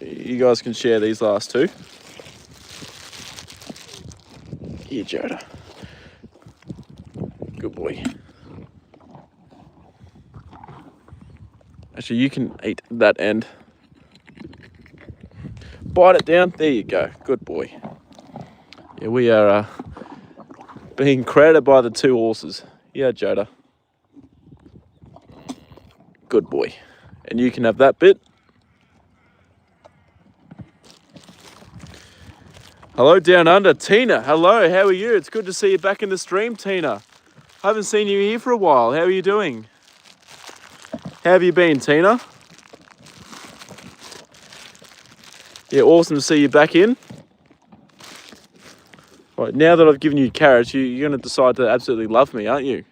You guys can share these last two. Here, Joda. Good boy. Actually, you can eat that end. Bite it down. There you go. Good boy. Yeah, we are being crowded by the two horses. Yeah, Joda. Good boy. And you can have that bit. Hello down under. Tina, hello. How are you? It's good to see you back in the stream, Tina. I haven't seen you here for a while. How are you doing? How have you been, Tina? Yeah, awesome to see you back in. Right, now that I've given you carrots, you're going to decide to absolutely love me, aren't you?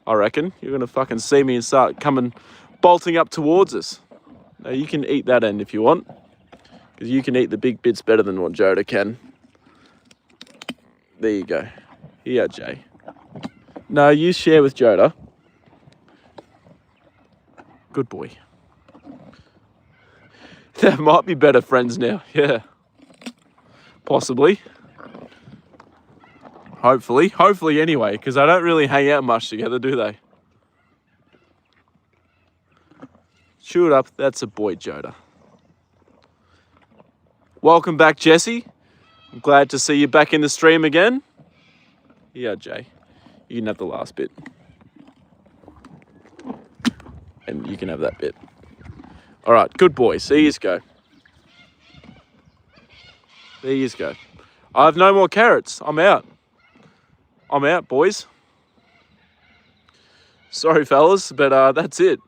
I reckon. You're going to fucking see me and start coming, bolting up towards us. Now, you can eat that end if you want, because you can eat the big bits better than what Joda can. There you go. Here, Jay. No, you share with Joda. Good boy. They might be better friends now. Yeah. Possibly. Hopefully anyway, because they don't really hang out much together, do they? Chew it up. That's a boy, Joda. Welcome back, Jesse. I'm glad to see you back in the stream again. Yeah, Jay. You can have the last bit. And you can have that bit. All right, good boy. There you go. There you go. I have no more carrots. I'm out. I'm out, boys. Sorry, fellas, but that's it.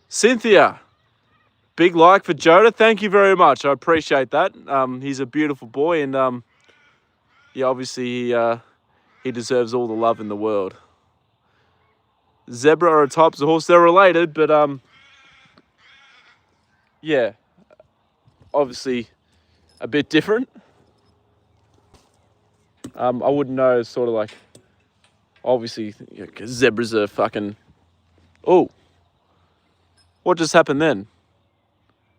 Cynthia, big like for Joda. Thank you very much. I appreciate that. He's a beautiful boy, and yeah, obviously he deserves all the love in the world. Zebra are a type of horse. They're related, but yeah, obviously a bit different. I wouldn't know, sort of like, obviously, because zebras are fucking... Oh, what just happened then?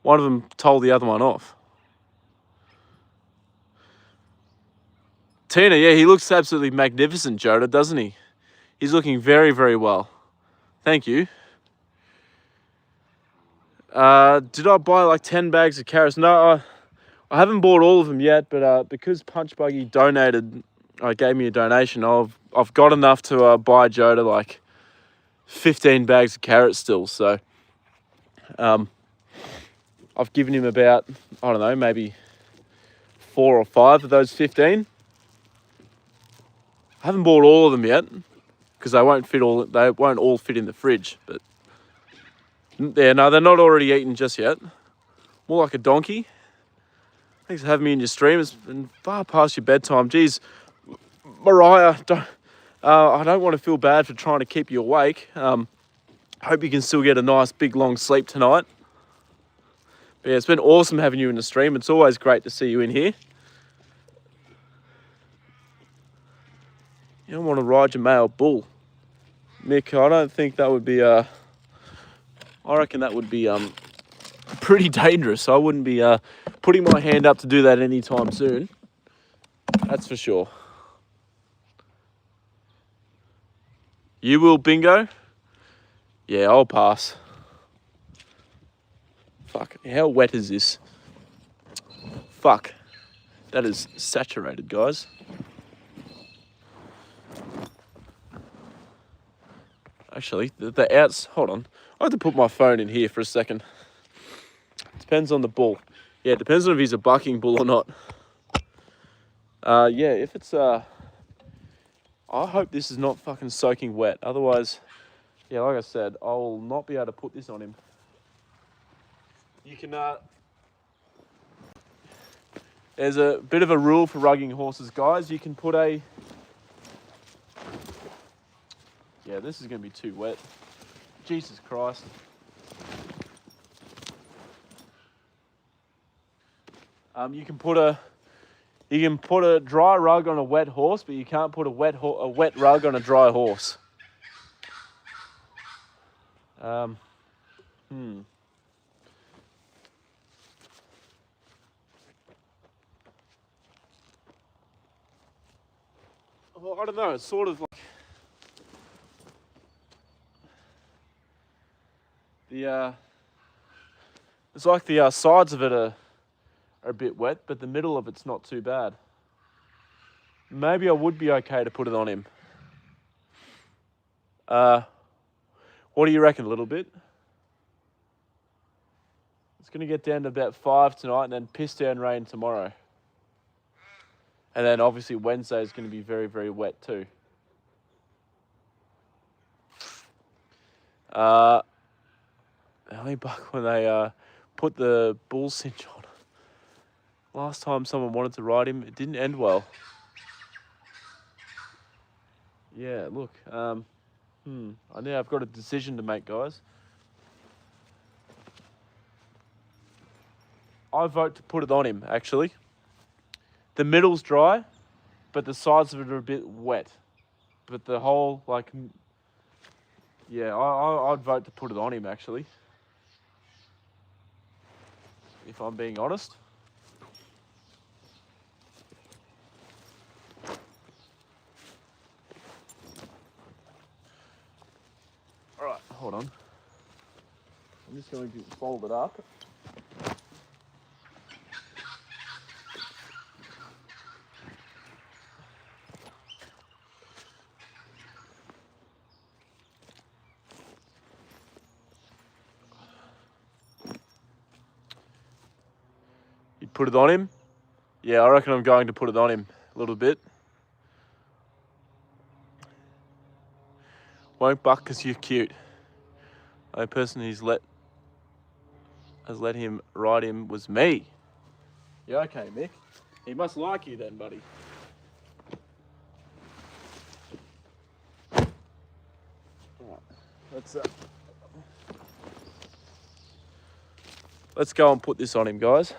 One of them told the other one off. Tina, yeah, he looks absolutely magnificent, Joda, doesn't he? He's looking very, very well. Thank you. Did I buy like 10 bags of carrots? No, I haven't bought all of them yet, but because Punch Buggy gave me a donation, I've got enough to buy Joda like 15 bags of carrots still. So I've given him about, I don't know, maybe 4 or 5 of those 15. I haven't bought all of them yet because they won't all fit in the fridge. But yeah, no, they're not already eaten just yet. More like a donkey. Thanks for having me in your stream. It's been far past your bedtime. Geez, Mariah, I don't want to feel bad for trying to keep you awake. Hope you can still get a nice big long sleep tonight. But yeah, it's been awesome having you in the stream. It's always great to see you in here. You don't want to ride your male bull, Mick. I don't think that would be I reckon that would be pretty dangerous. I wouldn't be putting my hand up to do that anytime soon. That's for sure. You will, Bingo? Yeah, I'll pass. Fuck, how wet is this? Fuck, that is saturated, guys. Actually, the outs, hold on. I have to put my phone in here for a second. Depends on the bull. Yeah, it depends on if he's a bucking bull or not. Yeah, if it's, I hope this is not fucking soaking wet. Otherwise, yeah, like I said, I will not be able to put this on him. You can, there's a bit of a rule for rugging horses, guys. You can put a... Yeah, this is going to be too wet. Jesus Christ. You can put a dry rug on a wet horse, but you can't put a wet rug on a dry horse. Well, I don't know. It's sort of like it's like the sides of it are a bit wet, but the middle of it's not too bad. Maybe I would be okay to put it on him. What do you reckon? A little bit? It's going to get down to about 5 tonight and then piss down rain tomorrow. And then obviously Wednesday is going to be very, very wet too. The only buck when they put the bull cinch on. Last time someone wanted to ride him, it didn't end well. Yeah, look. I know I've got a decision to make, guys. I vote to put it on him, actually. The middle's dry, but the sides of it are a bit wet. But the whole, like... Yeah, I'd vote to put it on him, actually. If I'm being honest. Alright, hold on. I'm just going to fold it up. You'd put it on him? Yeah, I reckon I'm going to put it on him a little bit. Won't buck because you're cute. The only person who's has let him ride him was me. Yeah, okay, Mick. He must like you then, buddy. Alright, let's let's go and put this on him, guys.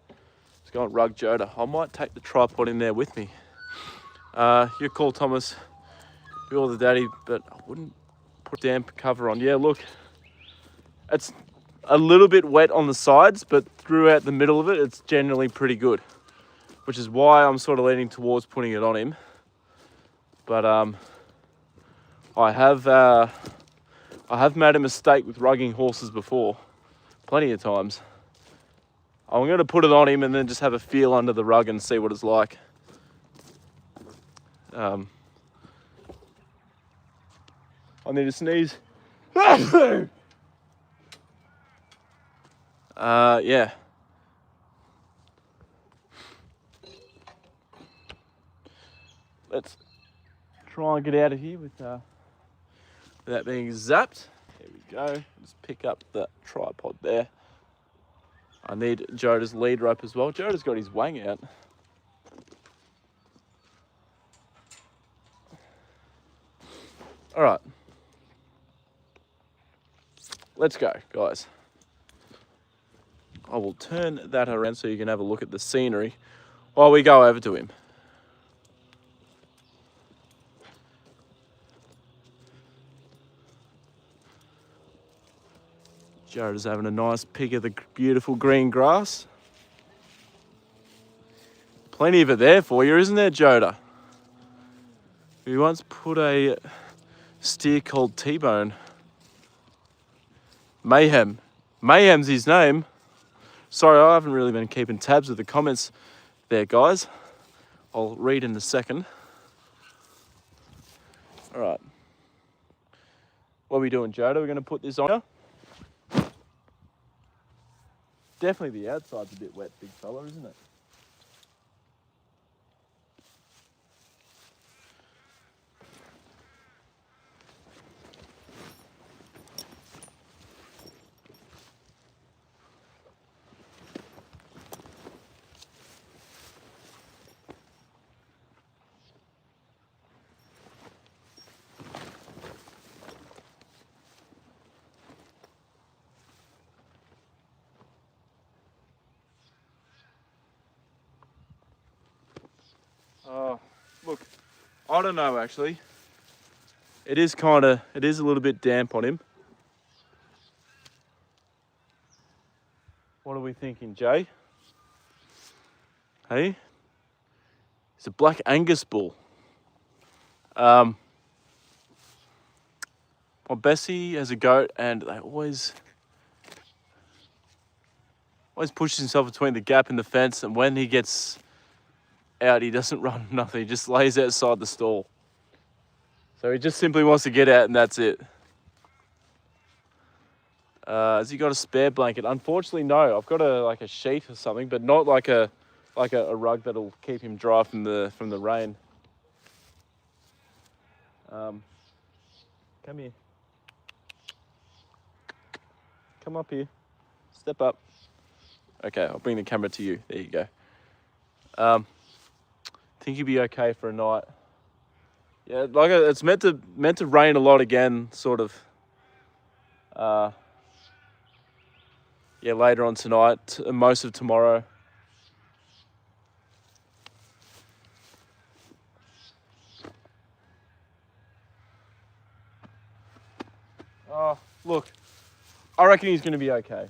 Let's go and rug Joda. I might take the tripod in there with me. Your call, Thomas. You're the daddy, but I wouldn't put damp cover on. Yeah, look, it's a little bit wet on the sides, but throughout the middle of it, it's generally pretty good, which is why I'm sort of leaning towards putting it on him. But I have made a mistake with rugging horses before, plenty of times. I'm going to put it on him and then just have a feel under the rug and see what it's like. I need to sneeze. Yeah. Let's try and get out of here without being zapped. Here we go. Just pick up the tripod there. I need Joda's lead rope as well. Joda's got his wang out. All right. Let's go, guys. I will turn that around so you can have a look at the scenery while we go over to him. Joda's having a nice pick of the beautiful green grass. Plenty of it there for you, isn't there, Joda? We once put a steer called T-Bone. Mayhem. Mayhem's his name. Sorry, I haven't really been keeping tabs with the comments there, guys. I'll read in a second. All right. What are we doing, Joda? We're going to put this on here. Definitely the outside's a bit wet, big fella, isn't it? Look, I don't know actually. It is a little bit damp on him. What are we thinking, Jay? Hey? It's a black Angus bull. My Bessie has a goat and they always pushes himself between the gap and the fence, and when he gets out, he doesn't run nothing. He just lays outside the stall. So he just simply wants to get out and that's it. Has he got a spare blanket? Unfortunately, no. I've got a sheet or something, but not like a rug that'll keep him dry from the rain. Come here. Come up here. Step up. Okay, I'll bring the camera to you. There you go. Think he'd be okay for a night. Yeah, it's meant to rain a lot again, sort of. Yeah, later on tonight, most of tomorrow. Oh, look, I reckon he's going to be okay.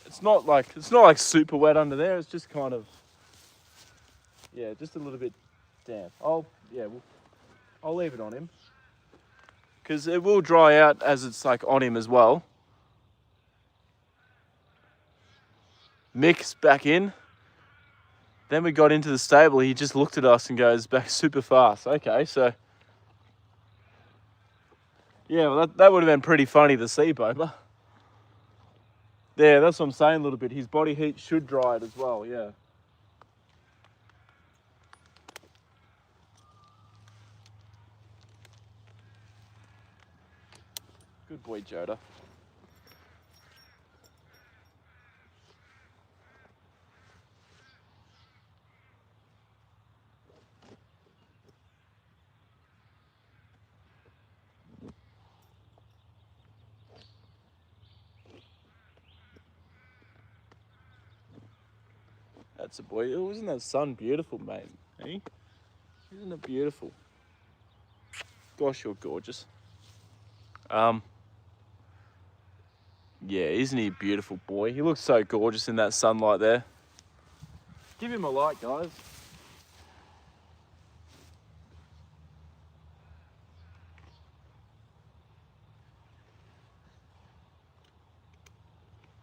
It's not like super wet under there. It's just kind of, yeah, just a little bit damp. I'll leave it on him because it will dry out as it's like on him as well. Mick's back in. Then we got into the stable. He just looked at us and goes back super fast. Okay, so yeah, well, that would have been pretty funny to see, Boba. Yeah, that's what I'm saying a little bit. His body heat should dry it as well, yeah. Good boy, Joda. That's a boy. Oh, isn't that sun beautiful, mate? Hey? Isn't it beautiful? Gosh, you're gorgeous. Yeah, isn't he a beautiful boy? He looks so gorgeous in that sunlight there. Give him a like, guys.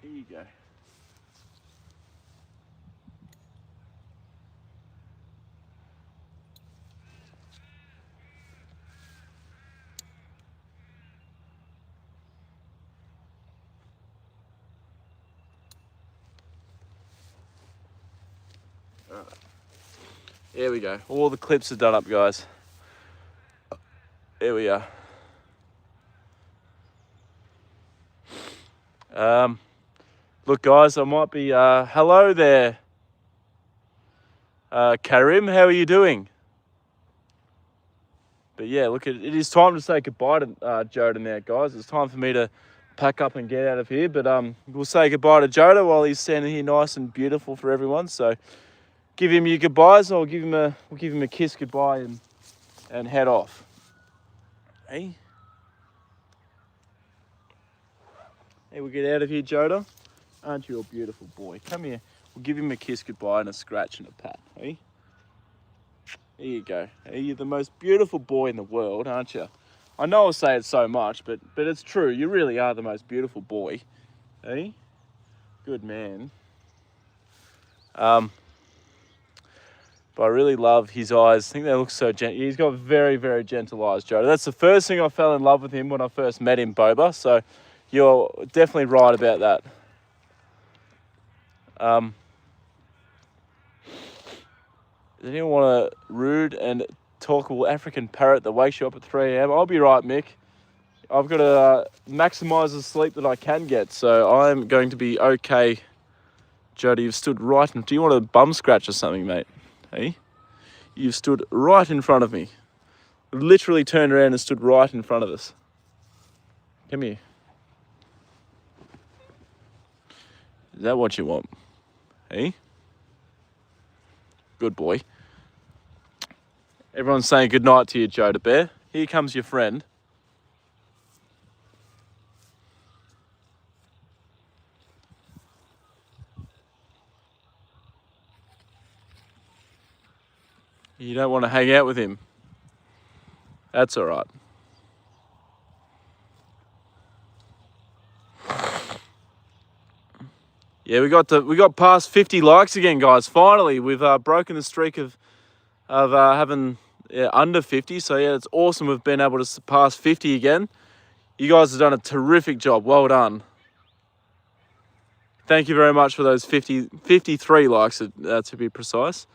Here you go. Alright. There we go. All the clips are done up, guys. There we are. Look, guys, I might be... hello there. Karim, how are you doing? But yeah, look, it is time to say goodbye to Joda now, guys. It's time for me to pack up and get out of here. But we'll say goodbye to Joda while he's standing here nice and beautiful for everyone. So give him your goodbyes. We'll give him a kiss goodbye and head off. Hey? Hey, we'll get out of here, Joda. Aren't you a beautiful boy? Come here. We'll give him a kiss goodbye and a scratch and a pat. Hey? There you go. Hey, you're the most beautiful boy in the world, aren't you? I know I say it so much, but it's true. You really are the most beautiful boy. Hey? Good man. But I really love his eyes. I think they look so gentle. He's got very, very gentle eyes, Joda. That's the first thing I fell in love with him when I first met him, Boba. So you're definitely right about that. Does anyone want a rude and talkable African parrot that wakes you up at 3 a.m? I'll be right, Mick. I've got to maximise the sleep that I can get, so I'm going to be okay. Jody, you've stood right in... Do you want a bum scratch or something, mate? Hey? You've stood right in front of me. Literally turned around and stood right in front of us. Come here. Is that what you want? Hey? Good boy. Everyone's saying goodnight to you, Joda Bear. Here comes your friend. You don't want to hang out with him. That's all right. Yeah, we got past 50 likes again, guys. Finally, we've broken the streak of having under 50. So yeah, it's awesome. We've been able to surpass 50 again. You guys have done a terrific job. Well done. Thank you very much for those 53 likes, to be precise.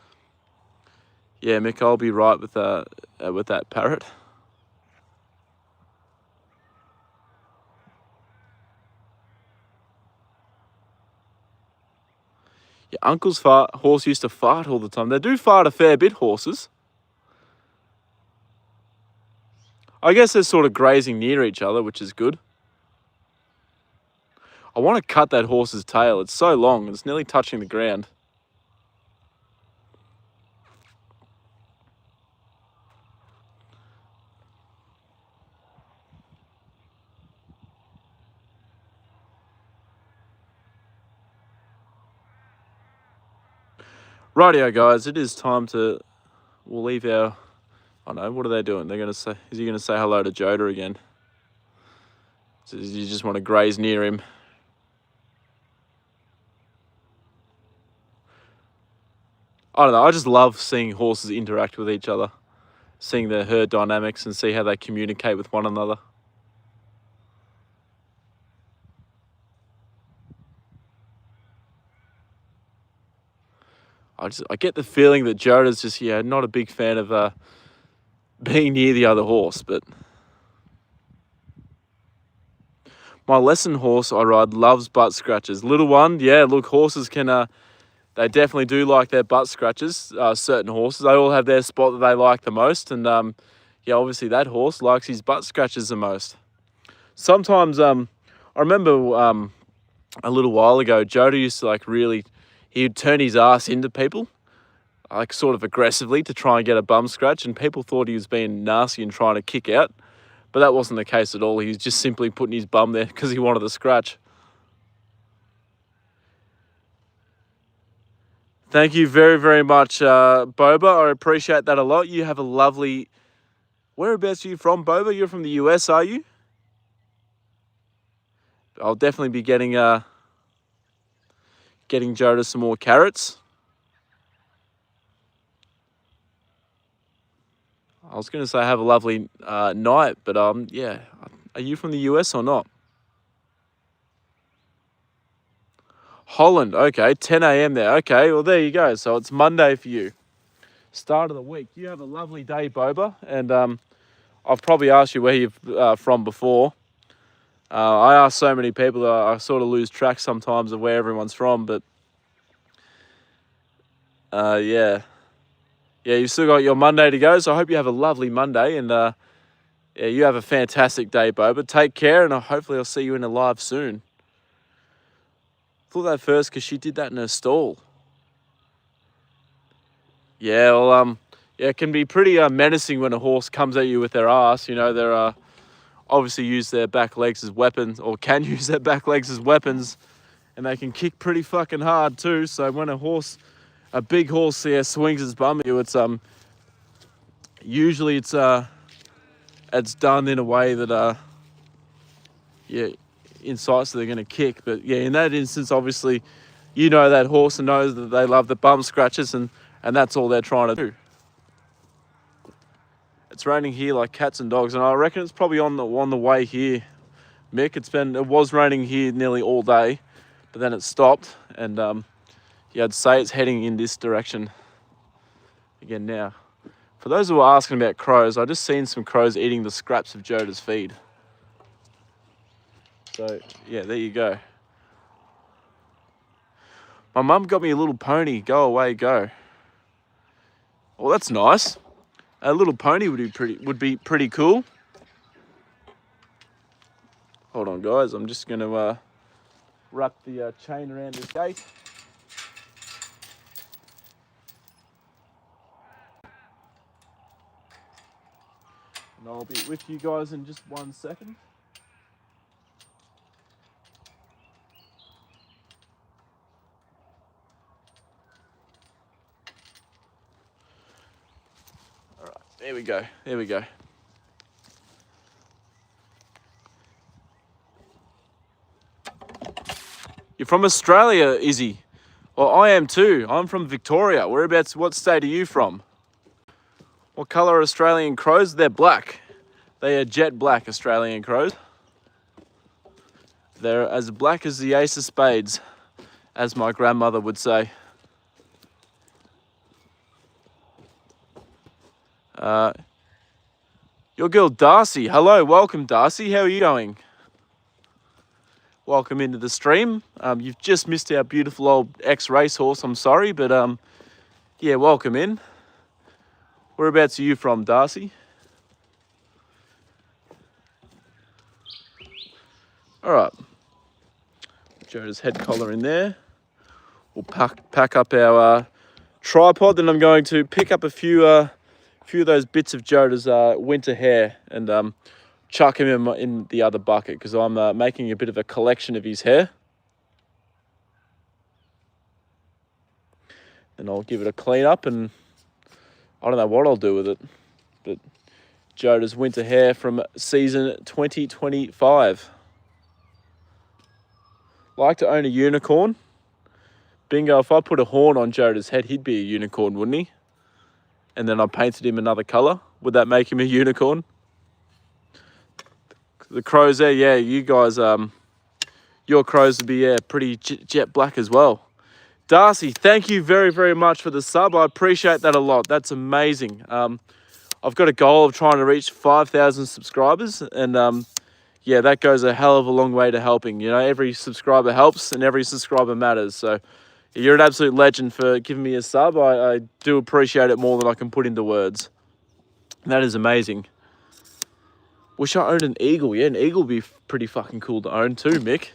Yeah, Mick, I'll be right with that parrot. Yeah, Uncle's horse used to fart all the time. They do fart a fair bit, horses. I guess they're sort of grazing near each other, which is good. I want to cut that horse's tail. It's so long. It's nearly touching the ground. Rightio, guys. It is time to... We'll leave our... I know, what are they doing? They're going to say... Is he going to say hello to Joda again? So you just want to graze near him? I don't know. I just love seeing horses interact with each other. Seeing their herd dynamics and see how they communicate with one another. I get the feeling that Joda's just, not a big fan of being near the other horse, but my lesson horse I ride loves butt scratches. Little one, yeah, look, horses can, they definitely do like their butt scratches, certain horses. They all have their spot that they like the most, and obviously that horse likes his butt scratches the most. Sometimes, I remember a little while ago, Joda used to he'd turn his ass into people, like sort of aggressively, to try and get a bum scratch, and people thought he was being nasty and trying to kick out, but that wasn't the case at all. He was just simply putting his bum there because he wanted the scratch. Thank you very, very much, Boba. I appreciate that a lot. You have a lovely... Whereabouts are you from, Boba? You're from the US, are you? I'll definitely be getting Joda some more carrots. I was going to say have a lovely night, but yeah. Are you from the US or not? Holland, okay, 10 a.m. there. Okay, well, there you go. So it's Monday for you. Start of the week. You have a lovely day, Boba. And I've probably asked you where you're from before. I ask so many people that I sort of lose track sometimes of where everyone's from, but yeah. Yeah, you've still got your Monday to go, so I hope you have a lovely Monday, and yeah, you have a fantastic day, Boba. Take care, and hopefully I'll see you in a live soon. Thought that first because she did that in her stall. Yeah, well, yeah, it can be pretty menacing when a horse comes at you with their ass. You know, they're obviously use their back legs as weapons, or can use their back legs as weapons, and they can kick pretty fucking hard too. So when a big horse, yeah, swings its bum at you, it's usually it's done in a way that yeah, incites they're going to kick. But yeah, in that instance, obviously, you know that horse and knows that they love the bum scratches, and that's all they're trying to do. It's raining here like cats and dogs, and I reckon it's probably on the way here, Mick. It was raining here nearly all day, but then it stopped, and yeah, I'd say it's heading in this direction again now. For those who are asking about crows, I just seen some crows eating the scraps of Joda's feed. So yeah, there you go. My mum got me a little pony. Go away, go. Well, that's nice. A little pony would be pretty cool. Hold on, guys. I'm just going to wrap the chain around this gate. And I'll be with you guys in just 1 second. All right, there we go. There we go. You're from Australia, Izzy? Well, I am too. I'm from Victoria. Whereabouts, what state are you from? What colour are Australian crows? They're black. They are jet black Australian crows. They're as black as the ace of spades, as my grandmother would say. Your girl Darcy. Hello, welcome Darcy. How are you going? Welcome into the stream. You've just missed our beautiful old ex-racehorse. I'm sorry, but yeah, welcome in. Whereabouts are you from, Darcy? All right. Joda's head collar in there. We'll pack up our tripod. Then I'm going to pick up a few of those bits of Joda's winter hair and chuck him in the other bucket because I'm making a bit of a collection of his hair. Then I'll give it a clean up, and I don't know what I'll do with it. But Joda's winter hair from season 2025. Like to own a unicorn. Bingo, if I put a horn on Joda's head, he'd be a unicorn, wouldn't he? And then I painted him another colour. Would that make him a unicorn? The crows there, yeah, you guys, your crows would be, yeah, pretty jet black as well. Darcy, thank you very, very much for the sub. I appreciate that a lot. That's amazing. I've got a goal of trying to reach 5,000 subscribers, and yeah, that goes a hell of a long way to helping. You know, every subscriber helps and every subscriber matters. So you're an absolute legend for giving me a sub. I do appreciate it more than I can put into words. That is amazing. Wish I owned an eagle. Yeah, an eagle would be pretty fucking cool to own too, Mick.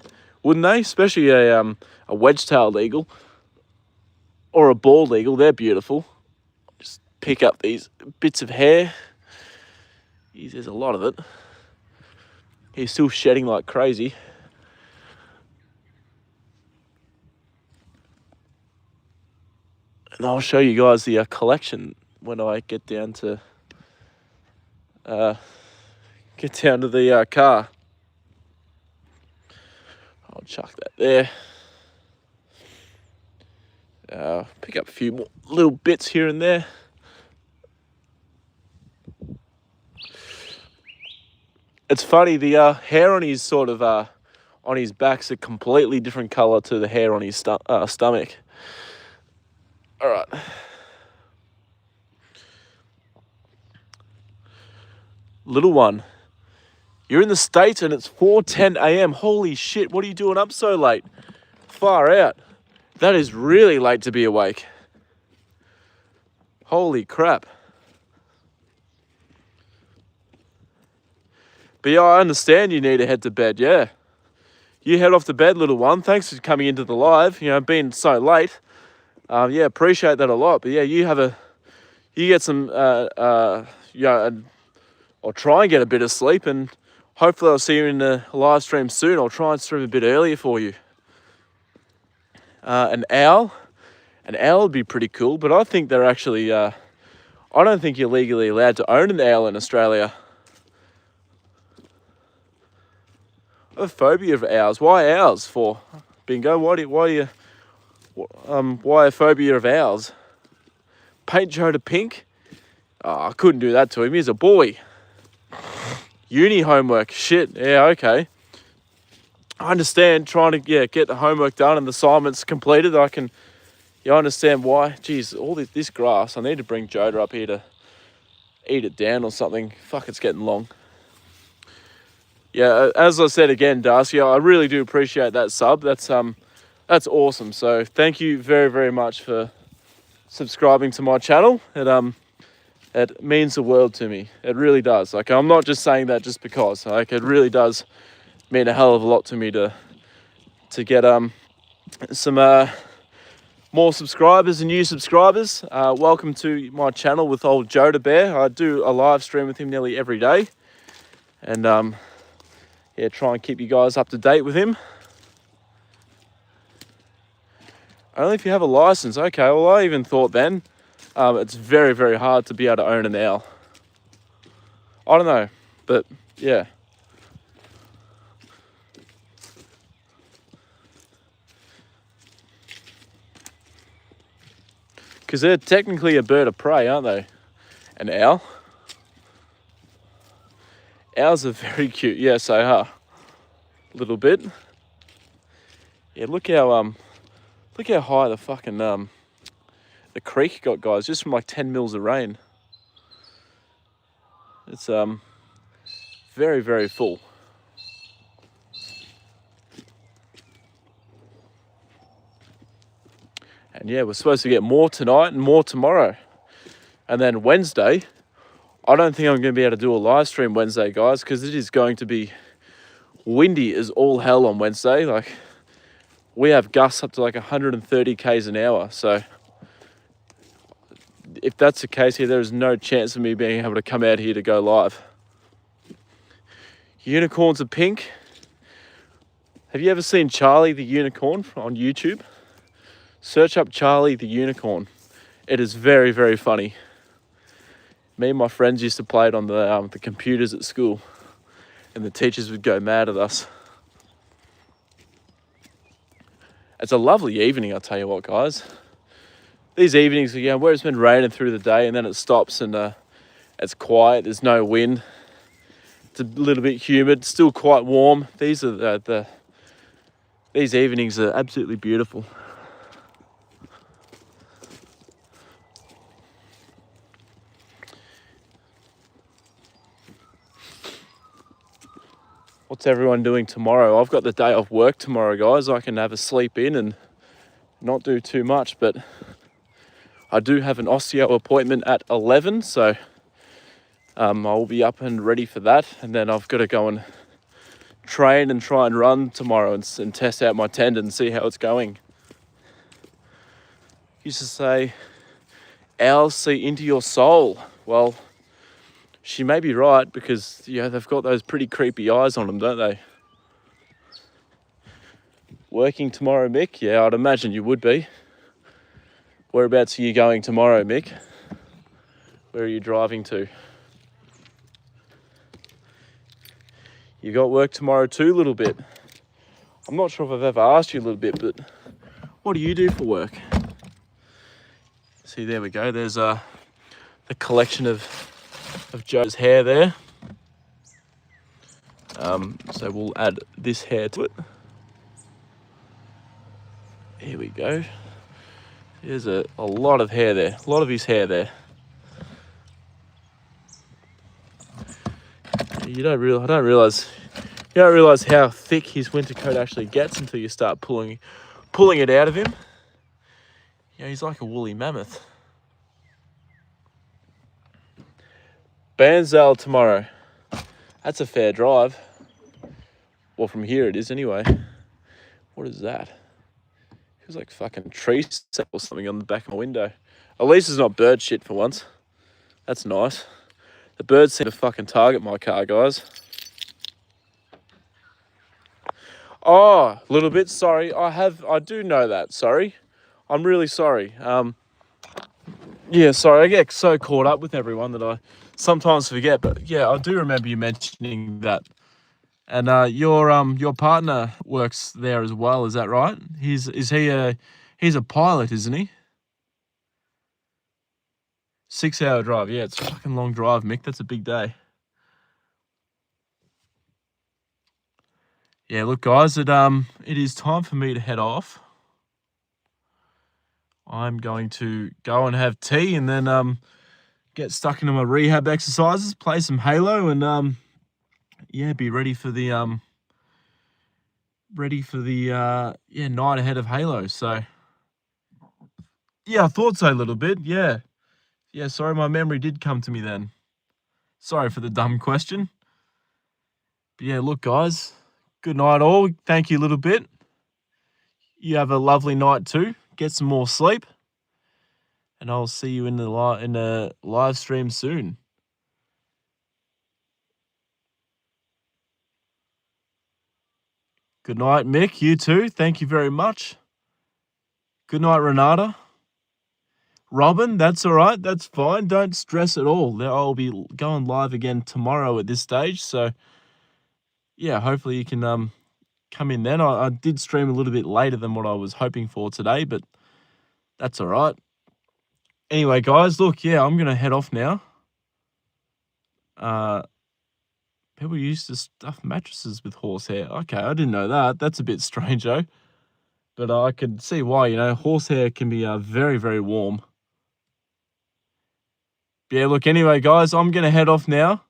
Wouldn't they? Especially a wedge-tailed eagle. or a bald eagle. They're beautiful. Just pick up these bits of hair. Jeez, there's a lot of it. He's still shedding like crazy. And I'll show you guys the collection when I get down to the car. I'll chuck that there. Pick up a few more little bits here and there. It's funny, the hair on his on his back's a completely different colour to the hair on his stomach. All right. Little one, you're in the States and it's 4:10 a.m. Holy shit, what are you doing up so late? Far out. That is really late to be awake. Holy crap. But yeah, I understand you need to head to bed, yeah. You head off to bed, little one. Thanks for coming into the live, being so late. Yeah, appreciate that a lot. But yeah, you get some, I'll try and get a bit of sleep, and hopefully I'll see you in the live stream soon. I'll try and stream a bit earlier for you. An owl would be pretty cool, but I think they're actually, I don't think you're legally allowed to own an owl in Australia. I have a phobia of owls. Why owls for? Bingo, why a phobia of owls? Paint Joda pink? Oh, I couldn't do that to him. He's a boy. Uni homework. Shit. Yeah, okay. I understand trying to get the homework done and the assignments completed. I understand why. Jeez, all this grass. I need to bring Joda up here to eat it down or something. Fuck, it's getting long. Yeah, as I said again, Darcy, I really do appreciate that sub. That's awesome. So thank you very, very much for subscribing to my channel. It means the world to me. It really does. Like, I'm not just saying that just because. Like, it really does mean a hell of a lot to me to get some more subscribers and new subscribers. Welcome to my channel with old Joda Bear. I do a live stream with him nearly every day, and yeah, try and keep you guys up to date with him. Only if you have a license. Okay, well, I even thought then it's very, very hard to be able to own an owl. I don't know, but yeah. Because they're technically a bird of prey, aren't they? An owl. Owls are very cute. Yes, they are. A little bit. Yeah, look how high the fucking the creek got, guys, just from like 10 mils of rain. It's very, very full. And yeah, we're supposed to get more tonight and more tomorrow. And then Wednesday, I don't think I'm going to be able to do a live stream Wednesday, guys, because it is going to be windy as all hell on Wednesday. Like, we have gusts up to like 130 k's an hour. So if that's the case here, there is no chance of me being able to come out here to go live. Unicorns are pink. Have you ever seen Charlie the Unicorn on YouTube? Search up Charlie the Unicorn. It is very, very funny. Me and my friends used to play it on the computers at school, and the teachers would go mad at us. It's a lovely evening, I'll tell you what, guys. These evenings, where it's been raining through the day and then it stops and it's quiet, there's no wind. It's a little bit humid, still quite warm. These are these evenings are absolutely beautiful. What's everyone doing tomorrow? I've got the day off work tomorrow, guys. I can have a sleep in and not do too much, but I do have an osteo appointment at 11, so I'll be up and ready for that. And then I've got to go and train and try and run tomorrow and test out my tendon and see how it's going. used to say, owls see into your soul. Well, she may be right, because they've got those pretty creepy eyes on them, don't they? Working tomorrow, Mick? Yeah, I'd imagine you would be. Whereabouts are you going tomorrow, Mick? Where are you driving to? You got work tomorrow too, a little bit. I'm not sure if I've ever asked you a little bit, but what do you do for work? See, there we go. There's the collection of Joda's hair there. So we'll add this hair to it. Here we go. There's a lot of hair there. A lot of his hair there. I don't realize how thick his winter coat actually gets until you start pulling it out of him. He's like a woolly mammoth. Bairnsdale tomorrow. That's a fair drive. Well, from here it is anyway. What is that? Feels like fucking tree sap or something on the back of my window. At least it's not bird shit for once. That's nice. The birds seem to fucking target my car, guys. Oh, a little bit, sorry. I do know that, sorry. I'm really sorry. Yeah, sorry, I get so caught up with everyone that I sometimes forget. But yeah, I do remember you mentioning that. And your partner works there as well, is that right? He's a pilot, isn't he? 6-hour drive. Yeah, it's a fucking long drive, Mick. That's a big day. Yeah, look, guys, it is time for me to head off. I'm going to go and have tea and then get stuck into my rehab exercises, play some Halo, and be ready for the night ahead of Halo. So yeah, I thought so a little bit. Yeah, sorry, my memory did come to me then. Sorry for the dumb question. But yeah, look, guys, good night all. Thank you a little bit. You have a lovely night too. Get some more sleep. And I'll see you in the live stream soon. Good night, Mick. You too. Thank you very much. Good night, Renata. Robin, that's all right. That's fine. Don't stress at all. I'll be going live again tomorrow at this stage. So, yeah, hopefully you can come in then. I did stream a little bit later than what I was hoping for today, but that's all right. Anyway, guys, look, yeah, I'm going to head off now. People used to stuff mattresses with horsehair. Okay, I didn't know that. That's a bit strange, though. But I could see why, horsehair can be very, very warm. But yeah, look, anyway, guys, I'm going to head off now.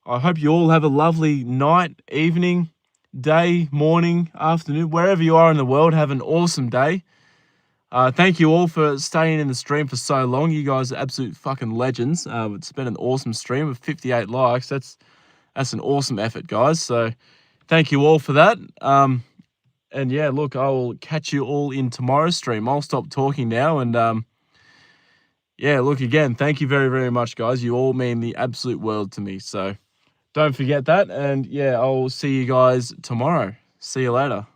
I hope you all have a lovely night, evening, day, morning, afternoon, wherever you are in the world. Have an awesome day. Thank you all for staying in the stream for so long. You guys are absolute fucking legends. It's been an awesome stream with 58 likes. That's an awesome effort, guys. So thank you all for that. And yeah, look, I will catch you all in tomorrow's stream. I'll stop talking now. And yeah, look, again, thank you very, very much, guys. You all mean the absolute world to me. So don't forget that. And yeah, I'll see you guys tomorrow. See you later.